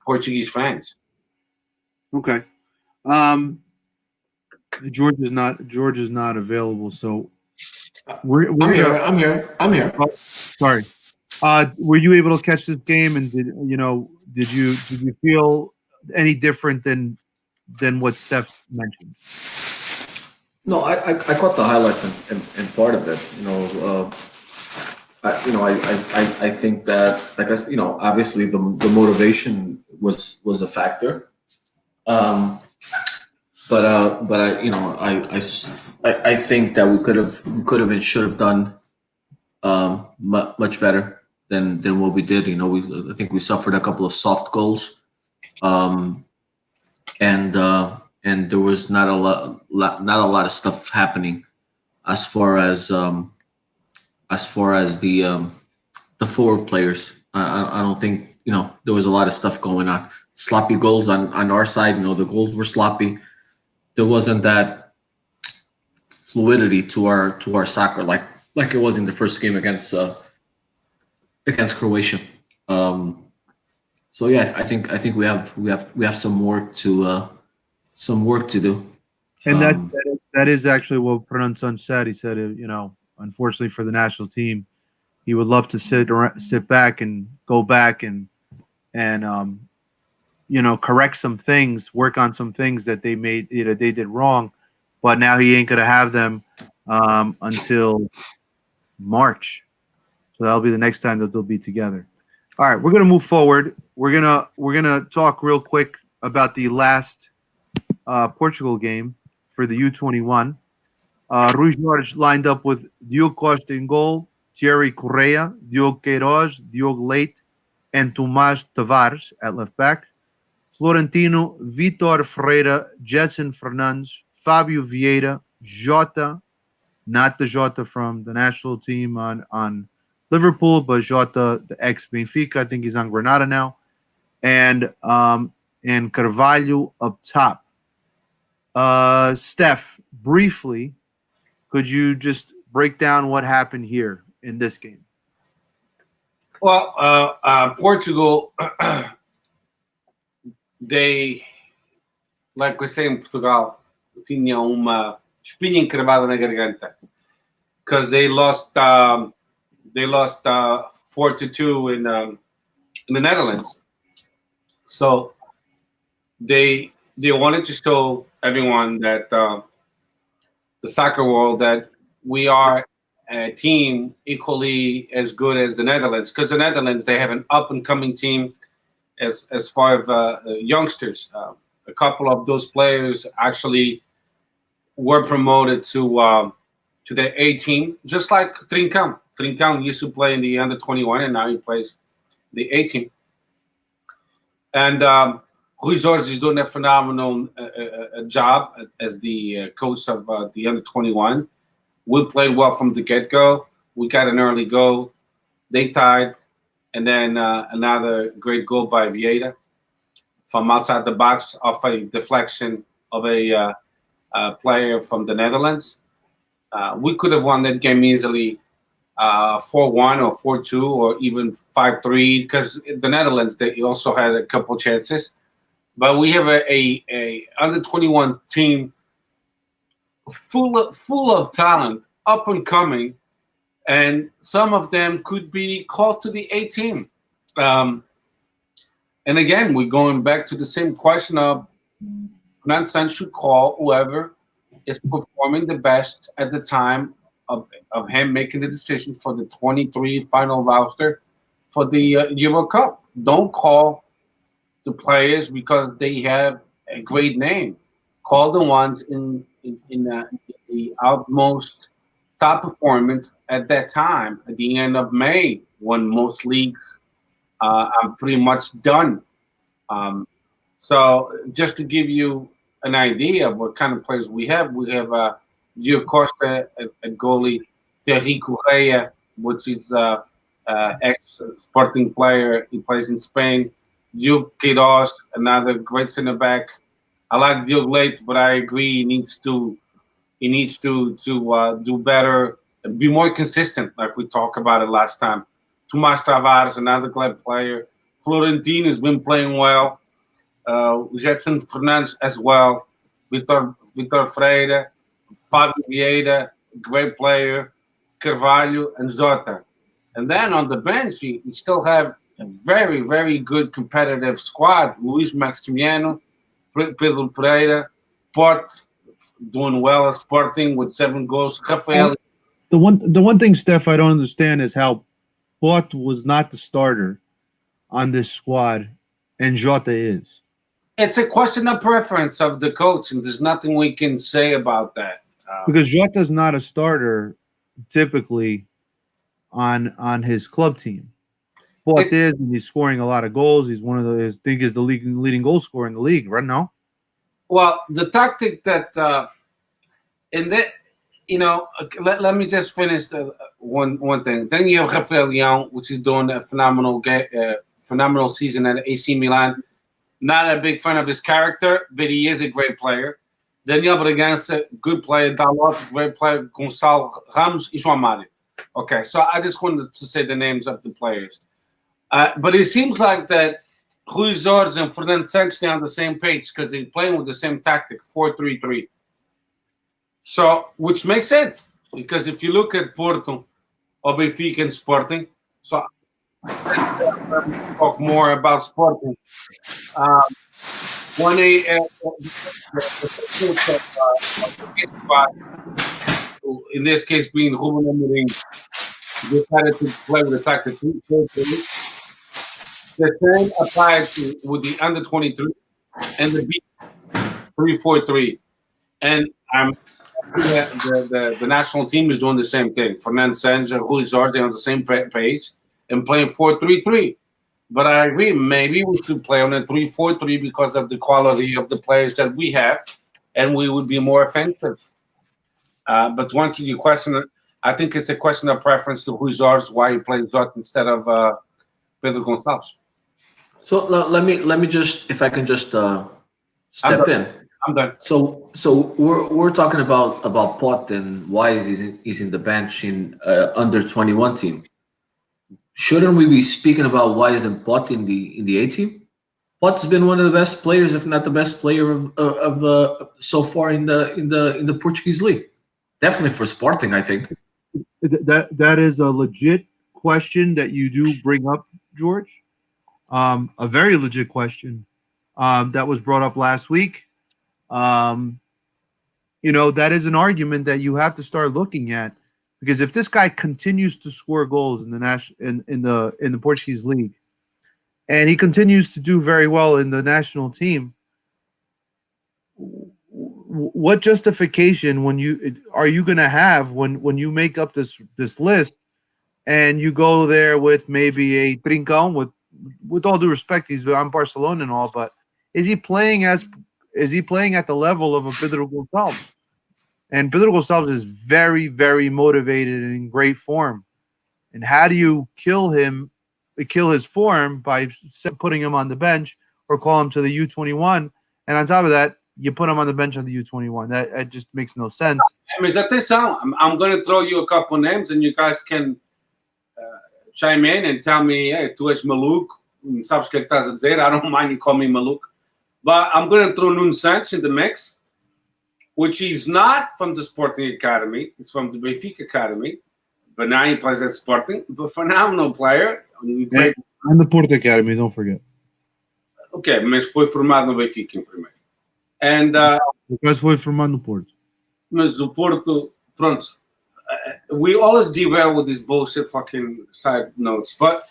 Portuguese fans. Okay. George is not available, so I'm here. Oh, sorry. Were you able to catch this game, and did you feel any different than what Steph mentioned? No, I caught the highlights and part of it. I think that, like obviously the motivation was a factor. But I think that we could have and should have done much better than what we did. I think we suffered a couple of soft goals um, and there was not a lot of stuff happening as far as the forward players. I don't think there was a lot of stuff going on. Sloppy goals on our side. The goals were sloppy. There wasn't that fluidity to our soccer like it was in the first game against Croatia. So yeah, I think we have some work to do. And that is actually what Pranson said. He said, unfortunately for the national team, he would love to sit back and go back and correct some things, work on some things that they did wrong, but now he ain't gonna have them until March. So that'll be the next time that they'll be together. All right, we're gonna move forward. We're gonna talk real quick about the last Portugal game for the U21. Rui Jorge lined up with Diogo Costa in goal, Thierry Correia, Diogo Queiroz, Diogo Leite, and Tomás Tavares at left back. Florentino, Vitor Ferreira, Jetson Fernandes, Fabio Vieira, Jota, not the Jota from the national team on Liverpool, but Jota, the ex-Benfica. I think he's on Granada now. And Carvalho up top. Steph, briefly, could you just break down what happened here in this game? Well, Portugal, they, like we say in Portugal, tinha uma espinha encravada na garganta because they lost 4-2 in the Netherlands. So they wanted to show everyone that the soccer world that we are a team equally as good as the Netherlands, because the Netherlands, they have an up and coming team as far as youngsters. A couple of those players actually were promoted to the A team, just like Trincão. Trincão used to play in the under 21, and now he plays the A team. And Rui Jorge is doing a phenomenal job as the coach of the under 21. We played well from the get-go. We got an early goal. They tied. And then another great goal by Vieira from outside the box off a deflection of a player from the Netherlands. We could have won that game easily 4-1 or 4-2 or even 5-3 because the Netherlands, they also had a couple chances. But we have a under 21 team full of talent, up and coming, and some of them could be called to the A team. And again, we're going back to the same question of Nansen should call whoever is performing the best at the time of him making the decision for the 23 final roster for the Euro Cup. Don't call the players because they have a great name. Call the ones in the utmost top performance at that time, at the end of May, when most leagues are pretty much done. So just to give you an idea of what kind of players we have Diogo Costa at goalie, Thierry Correia, which is ex-Sporting player. He plays in Spain. Diogo Queiroz, another great center back. I like Diogo Leite, but I agree he needs to do better, be more consistent, like we talked about it last time. Tomás Tavares, another great player. Florentino has been playing well. Jetson Fernandes as well. Vitor Freire, Fabio Vieira, great player. Carvalho and Jota. And then on the bench, we still have a very, very good competitive squad. Luis Maximiano, Pedro Pereira, Port doing well at Sporting with 7 goals. Rafael. The one thing, Steph, I don't understand is how Port was not the starter on this squad and Jota is. It's a question of preference of the coach, and there's nothing we can say about that. Because Jota's not a starter typically on his club team. Port is, and he's scoring a lot of goals. He's one of the, I think, is the leading goal scorer in the league right now. Well, the tactic that in that, let me just finish one thing. Then you have Rafael Leão, which is doing a phenomenal season at AC Milan. Not a big fan of his character, but he is a great player. Daniel Bragança, good player. Dalot, great player. Gonçalo Ramos and João Mário. Okay, so I just wanted to say the names of the players. But it seems like that Rui Jorge and Fernando Santos are on the same page because they're playing with the same tactic, 4-3-3. So, which makes sense because if you look at Porto or Benfica and Sporting, so I'll talk more about Sporting. When in this case being Ruben Amorim decided to play with the tactic 3-4-3. The same applied with the under 23 and the B 3-4-3, and the national team is doing the same thing. Fernando Santos and Rui Jorge on the same page and playing 4-3-3. But I agree, maybe we should play on a 3-4-3 because of the quality of the players that we have, and we would be more offensive. But once you question it, I think it's a question of preference to Rui Jorge, why he plays Jota instead of Pedro Gonçalves. So let me just, if I can just step in. I'm done. So we're talking about Pot and why he's in the bench in under 21 team. Shouldn't we be speaking about why isn't Pot in the A team? Pot's been one of the best players, if not the best player of so far in the Portuguese league. Definitely for Sporting, I think. That is a legit question that you do bring up, George. A very legit question that was brought up last week. That is an argument that you have to start looking at, because if this guy continues to score goals in the Portuguese league, and he continues to do very well in the national team, what justification are you going to have when you make up this list and you go there with maybe a Trincão, with all due respect, he's on Barcelona and all, but is he playing at the level of a Pedro Gonçalves? And Pedro Gonçalves is very, very motivated and in great form. And how do you kill his form by putting him on the bench or call him to the U21? And on top of that, you put him on the bench on the U21. That just makes no sense. Mas atenção, I'm going to throw you a couple names and you guys can chime in and tell me, hey, tu és maluco, sabes o que é que estás a dizer? I don't mind you call me maluco. But I'm going to throw Nuno Santos in the mix, which he's not from the Sporting Academy. He's from the Benfica Academy. But now he plays at Sporting. But phenomenal player. And the Porto Academy, don't forget. Ok, mas foi formado no Benfica em primeiro. And, because foi formado no Porto. Mas o Porto, pronto. We always derail with these bullshit fucking side notes. But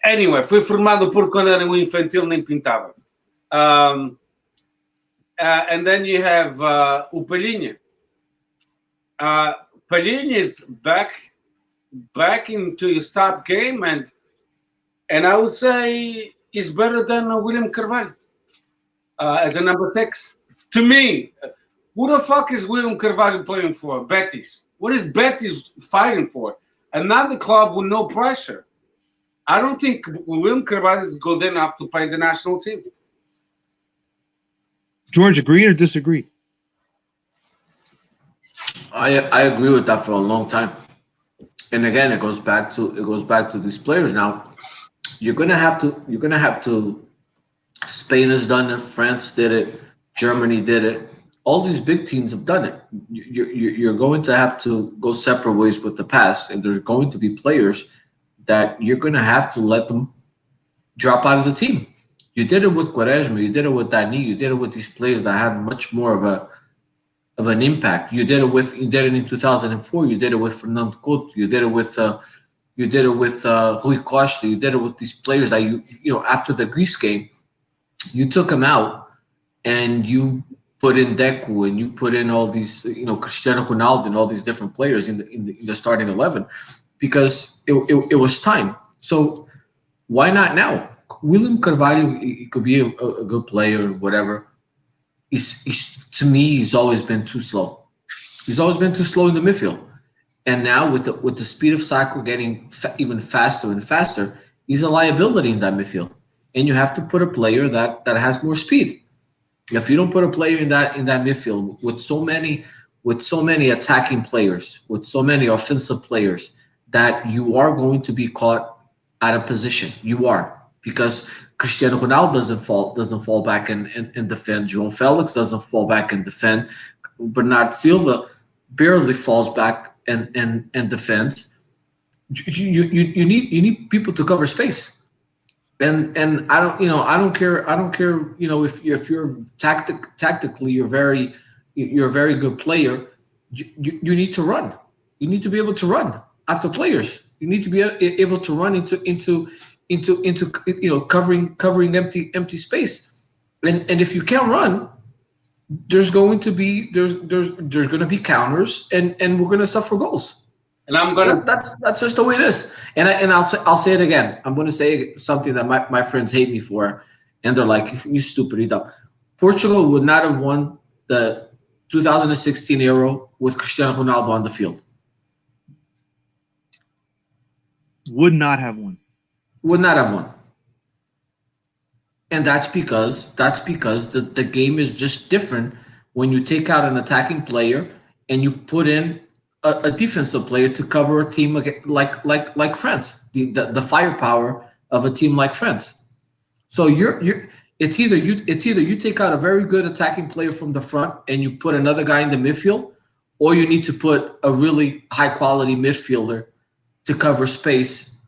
anyway, foi formado no Porto quando era um infantil, nem pintava. And then you have o Palhinha. Palhinha is back into his top game, and I would say he's better than William Carvalho as a number 6. To me, who the fuck is William Carvalho playing for? Betis. What is Betis fighting for? Another club with no pressure. I don't think William Carvalho is good enough to play the national team. George, agree or disagree? I agree with that for a long time. And again, it goes back to these players. Now, you're gonna have to. Spain has done it. France did it. Germany did it. All these big teams have done it. You're going to have to go separate ways with the past, and there's going to be players that you're going to have to let them drop out of the team. You did it with Quaresma. You did it with Dani. You did it with these players that have much more of an impact. You did it in 2004. You did it with Fernando Couto. You did it with Rui Costa. You did it with these players that you after the Greece game, you took them out and you put in Deco and you put in all these Cristiano Ronaldo and all these different players in the starting 11 because it was time. So why not now? William Carvalho, he could be a good player, whatever. To me, he's always been too slow. He's always been too slow in the midfield. And now with the speed of soccer getting even faster and faster, he's a liability in that midfield. And you have to put a player that has more speed. If you don't put a player in that midfield with so many attacking players, with so many offensive players, that you are going to be caught out of position. You are, because Cristiano Ronaldo doesn't fall back and defend. João Felix doesn't fall back and defend. Bernard Silva barely falls back and defends. You need people to cover space. And I don't care if you're tactically you're a very good player. You need to run. You need to be able to run after players. You need to be able to run into covering empty space. And if you can't run, there's going to be counters, and we're going to suffer goals. And I'm gonna. That's just the way it is. And I'll say it again. I'm going to say something that my friends hate me for, and they're like, "You stupid, you dumb." Portugal would not have won the 2016 Euro with Cristiano Ronaldo on the field. Would not have won. Would not have won. And that's because the game is just different when you take out an attacking player and you put in a defensive player to cover a team like France, the firepower of a team like France. So it's either you take out a very good attacking player from the front and you put another guy in the midfield, or you need to put a really high quality midfielder to cover space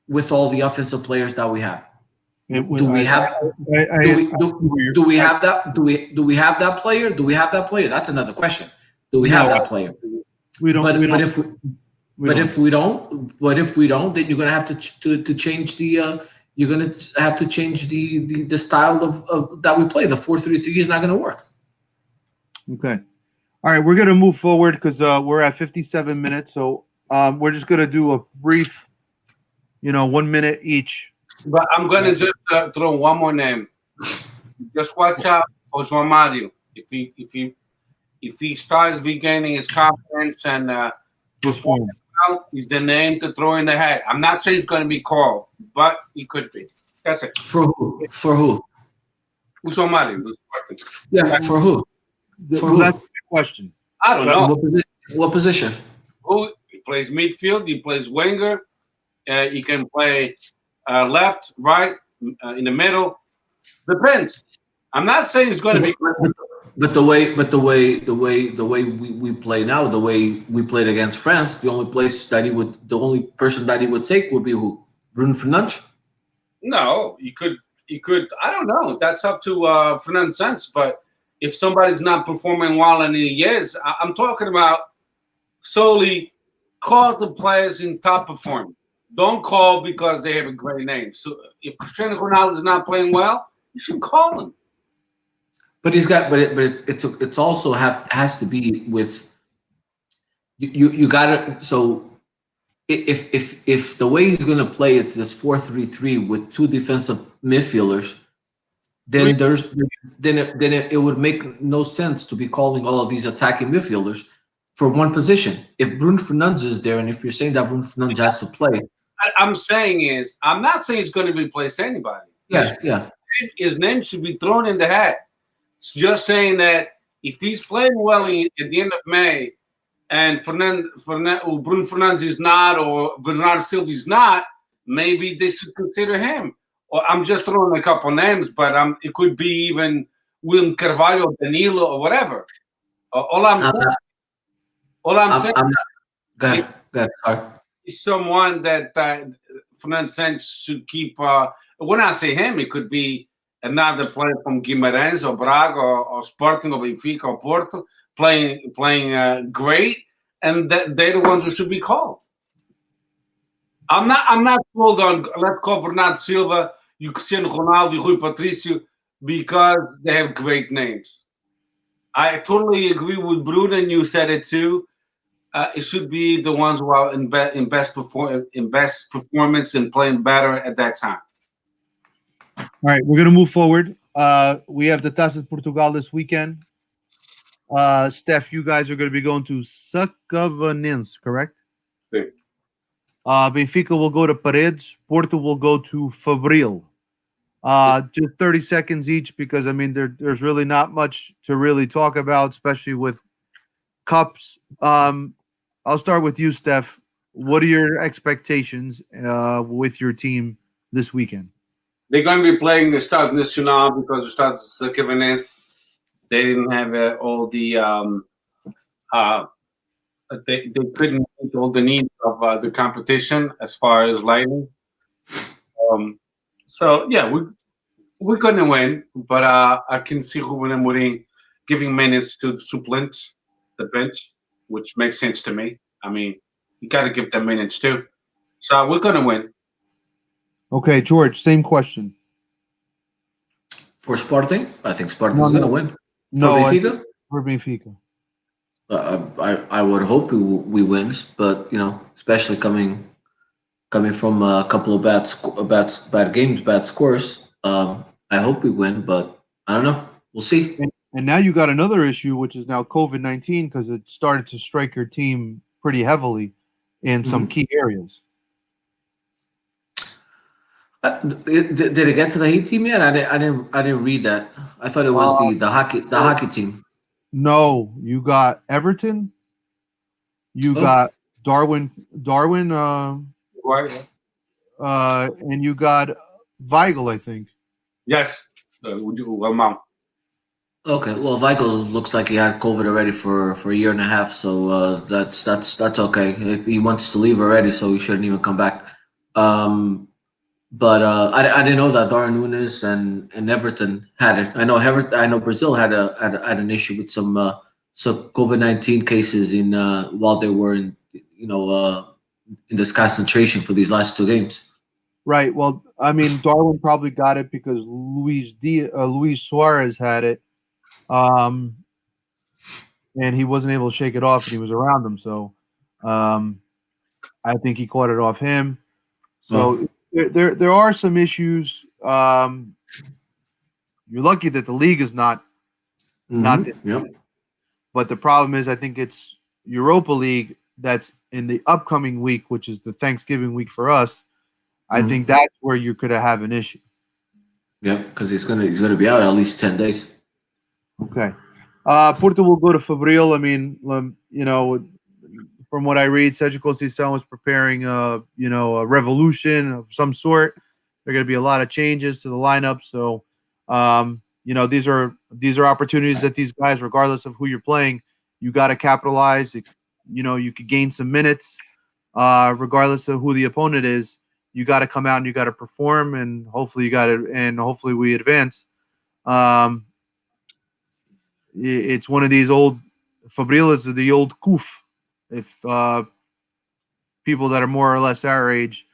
with all the offensive players that we have. Do we have that? Do we have that player? Do we have that player? That's another question. Do we have that player? We don't. But if we don't, then you're gonna have to change the the style of that we play. The 4-3-3 is not gonna work. Okay. All right, we're gonna move forward because we're at 57 minutes. So we're just gonna do a brief, 1 minute each. But I'm gonna just throw one more name. Just watch out for João Mario. If he starts regaining his confidence and he's the name to throw in the hat. I'm not saying he's going to be called, but he could be. That's it. For who? For who? João Mario. Yeah, for who? That's a good question. I don't know. What position? Who? He plays midfield. He plays winger. He can play left, right, in the middle. Depends. I'm not saying it's going to be. But the way we play now, the way we played against France, the only person that he would take would be who? Bruno Fernandes? No, you could. I don't know. That's up to Fernandes' sense. But if somebody's not performing well and he is, I'm talking about solely call the players in top performance. Don't call because they have a great name. So if Cristiano Ronaldo is not playing well, you should call him. But it's also has to be with you gotta. So if the way he's gonna play it's this 4-3-3 with two defensive midfielders, then it would make no sense to be calling all of these attacking midfielders for one position. If Bruno Fernandes is there, and if you're saying that Bruno Fernandes has to play, I'm not saying he's going to replace anybody. Yeah. His name should be thrown in the hat. It's just saying that if he's playing well at the end of May, and Bruno Fernandes is not, or Bernardo Silva is not, maybe they should consider him. Or I'm just throwing a couple names, but it could be even William Carvalho, Danilo, or whatever. All I'm saying. Go ahead. Is someone that Fernandes should keep. When I say him, it could be another player from Guimarães or Braga or Sporting or Benfica or Porto playing great, and they're the ones who should be called. I'm not sold on let's call Bernardo Silva, Cristiano Ronaldo, Rui Patricio because they have great names. I totally agree with Bruno, and you said it too. It should be the ones who are in best performance and playing better at that time. All right, we're gonna move forward. We have the Taça de Portugal this weekend. Steph, you guys are going to be going to Sacavonense, correct? Sí. Benfica will go to Paredes. Porto will go to Fabril. Just 30 seconds each because, I mean, there's really not much to really talk about, especially with cups. I'll start with you, Steph. What are your expectations with your team this weekend? They're going to be playing the Stade National because the Stade Sacavonense, they didn't have all the they couldn't meet all the needs of the competition as far as lighting. So yeah, we're going to win, but I can see Ruben Amorim giving minutes to the supplants, the bench, which makes sense to me. I mean, you got to give them minutes too. So we're going to win. Okay, George, same question. For Sporting, I think Sporting's going to win. No, for Benfica? For Benfica. I would hope we win, but especially coming from a couple of bad games, bad scores. I hope we win, but I don't know. We'll see. And now you got another issue, which is now COVID-19, because it started to strike your team pretty heavily in some key areas. Did it get to the Heat team yet? I didn't read that. I thought it was the hockey team. No, you got Everton. You got Darwin, and you got Weigl, I think. Yes, Mom. Okay, well, Weigl looks like he had COVID already for a year and a half, so that's okay. He wants to leave already, so he shouldn't even come back. But I didn't know that Darwin Núñez and Everton had it. I know Brazil had an issue with some COVID-19 cases in while they were in this concentration for these last two games. Right. Well, I mean, Darwin probably got it because Luis Suarez had it, and he wasn't able to shake it off, and he was around him. So, I think he caught it off him. So there are some issues. You're lucky that the league is not Yep. But the problem is, I think it's Europa League that's in the upcoming week, which is the Thanksgiving week for us. I think that's where you could have an issue. Yeah, because he's gonna be out at least 10 days. Okay. Porto will go to Fabril. I mean, from what I read, Sergio Conceição was preparing a revolution of some sort. There are going to be a lot of changes to the lineup. So, these are opportunities that these guys, regardless of who you're playing, you got to capitalize. You could gain some minutes, regardless of who the opponent is. You got to come out and you got to perform, and hopefully hopefully we advance. It's one of these old Fabril is the old Kuf. If people that are more or less our age,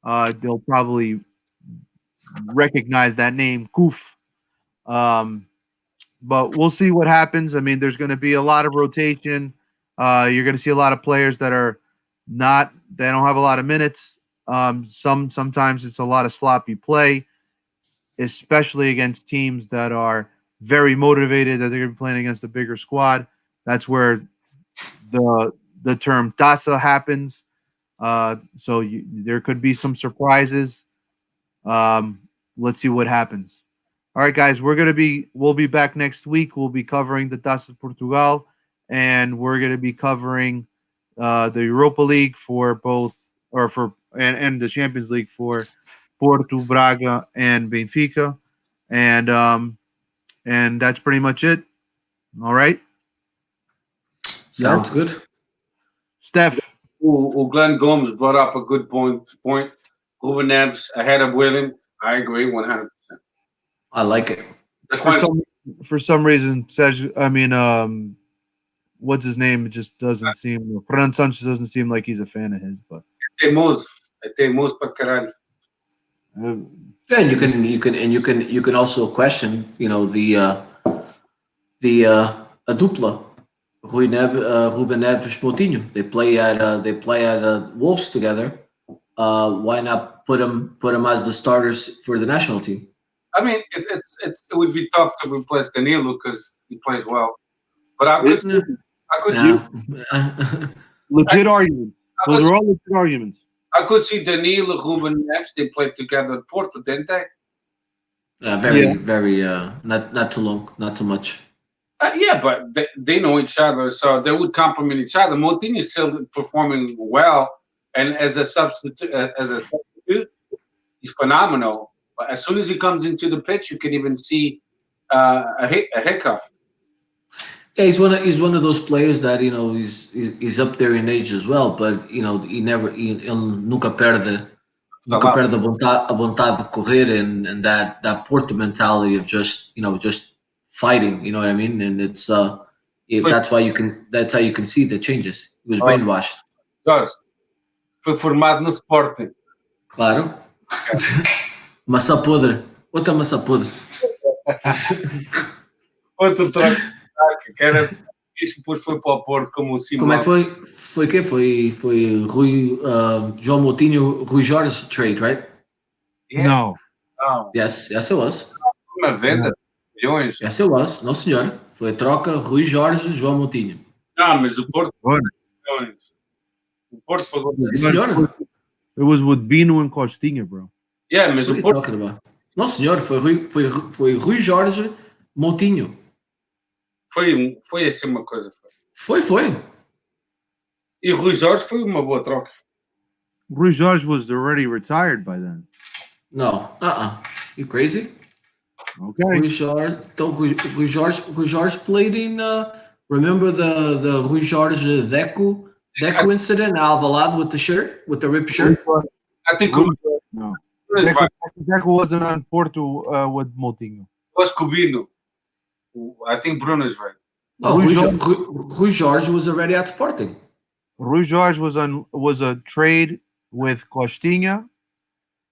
they'll probably recognize that name, Kuf. But we'll see what happens. I mean, there's going to be a lot of rotation. You're going to see a lot of players that they don't have a lot of minutes. Sometimes it's a lot of sloppy play, especially against teams that are very motivated that they're going to be playing against a bigger squad. That's where the term Taça happens. So there could be some surprises. Let's see what happens. All right, guys, we'll be back next week. We'll be covering the Taça de Portugal, and we're going to be covering the Europa League and the Champions League for Porto, Braga, and Benfica, and that's pretty much it. All right. Sounds good. Steph. Glenn Gomes brought up a good point. Ruben Neves ahead of William. I agree 100%. I like it. For some reason, what's his name? It just doesn't seem. Fran Sanchez doesn't seem like he's a fan of his. But Teimoso para caralho. Yeah, you can also question, the a dupla Ruben Neves, Moutinho. They play at Wolves together. Why not put them as the starters for the national team? I mean, it would be tough to replace Danilo because he plays well. But I could see Legit arguments. Those are all legit arguments. I could see Danilo, Ruben Neves. They played together at Porto, didn't they? Very not too long, not too much. Yeah, but they know each other, so they would complement each other. Moutinho is still performing well, and as a substitute, he's phenomenal. But as soon as he comes into the pitch, you can even see a hiccup. Yeah, he's one of those players that he's up there in age as well, but ele nunca perde a vontade de correr and that Porto mentality of just fighting. You know what I mean? And it's that's how you can see the changes. He was brainwashed. Jorge, foi formado no Sporting. Claro. Maçã podre. Outra maçã podre. Outro troca que era isso, depois foi para o Porto como o Simão. Como é que foi? Foi quê? Foi Rui, João Moutinho, Rui Jorge trade, right? Yeah. No. Yes, it was. Uma venda de milhões. Yes, it was. Não, senhor. Foi a troca Rui Jorge, João Moutinho. Não, mas o Porto pagou milhões. O Porto pagou milhões. It was with Bino and Costinha, bro. Yeah, mas o Porto... Não, senhor. Foi Rui Jorge, Moutinho. Foi assim uma coisa. Foi. E Rui Jorge foi uma boa troca. Rui Jorge was already retired by then. No, You crazy? Okay. Rui Jorge played in. Remember the Rui Jorge Deco incident in Alvalade with the ripped shirt? I think no. Deco wasn't on Porto with Moutinho. It was Cubino. I think Bruno is right. No, Rui Jorge was already at Sporting. Rui Jorge was a trade with Costinha.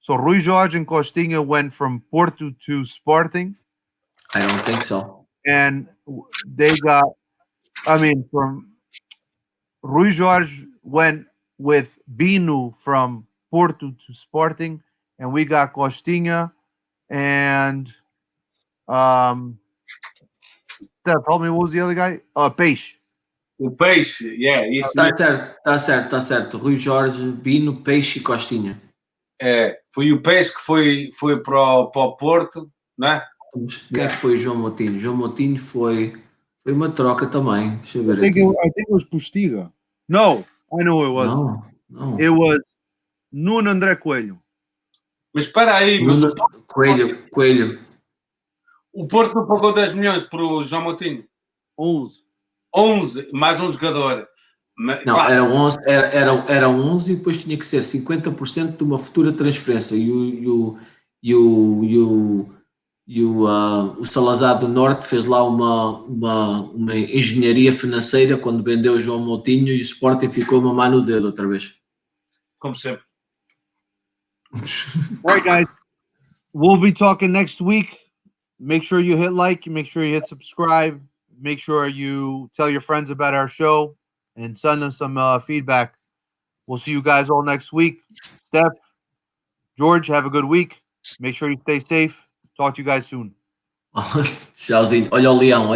So Rui Jorge and Costinha went from Porto to Sporting. I don't think so. And they got, from Rui Jorge went with Bino from Porto to Sporting, and we got Costinha and Steph, help me, what was the other guy? Peixe. O Peixe, yeah. Isso tá certo. Rui Jorge, Bino, Peixe e Costinha. Foi o Peixe que foi para o Porto, não é? Quem é que foi o João Moutinho? João Moutinho foi uma troca também. Deixa eu ver I think it was Postiga. No, I know who it was. No. It was Nuno André Coelho. Mas espera aí. Coelho. O Porto não pagou 10 milhões para o João Moutinho? 11, mais um jogador. Não, era 11 e depois tinha que ser 50% de uma futura transferência. E o Salazar do Norte fez lá uma engenharia financeira quando vendeu o João Moutinho e o Sporting ficou uma má no dedo outra vez. Como sempre. All right, guys. We'll be talking next week. Make sure you hit like, make sure you hit subscribe, make sure you tell your friends about our show and send them some feedback. We'll see you guys all next week. Steph, George, have a good week. Make sure you stay safe. Talk to you guys soon. Tchauzinho. Olha o leão.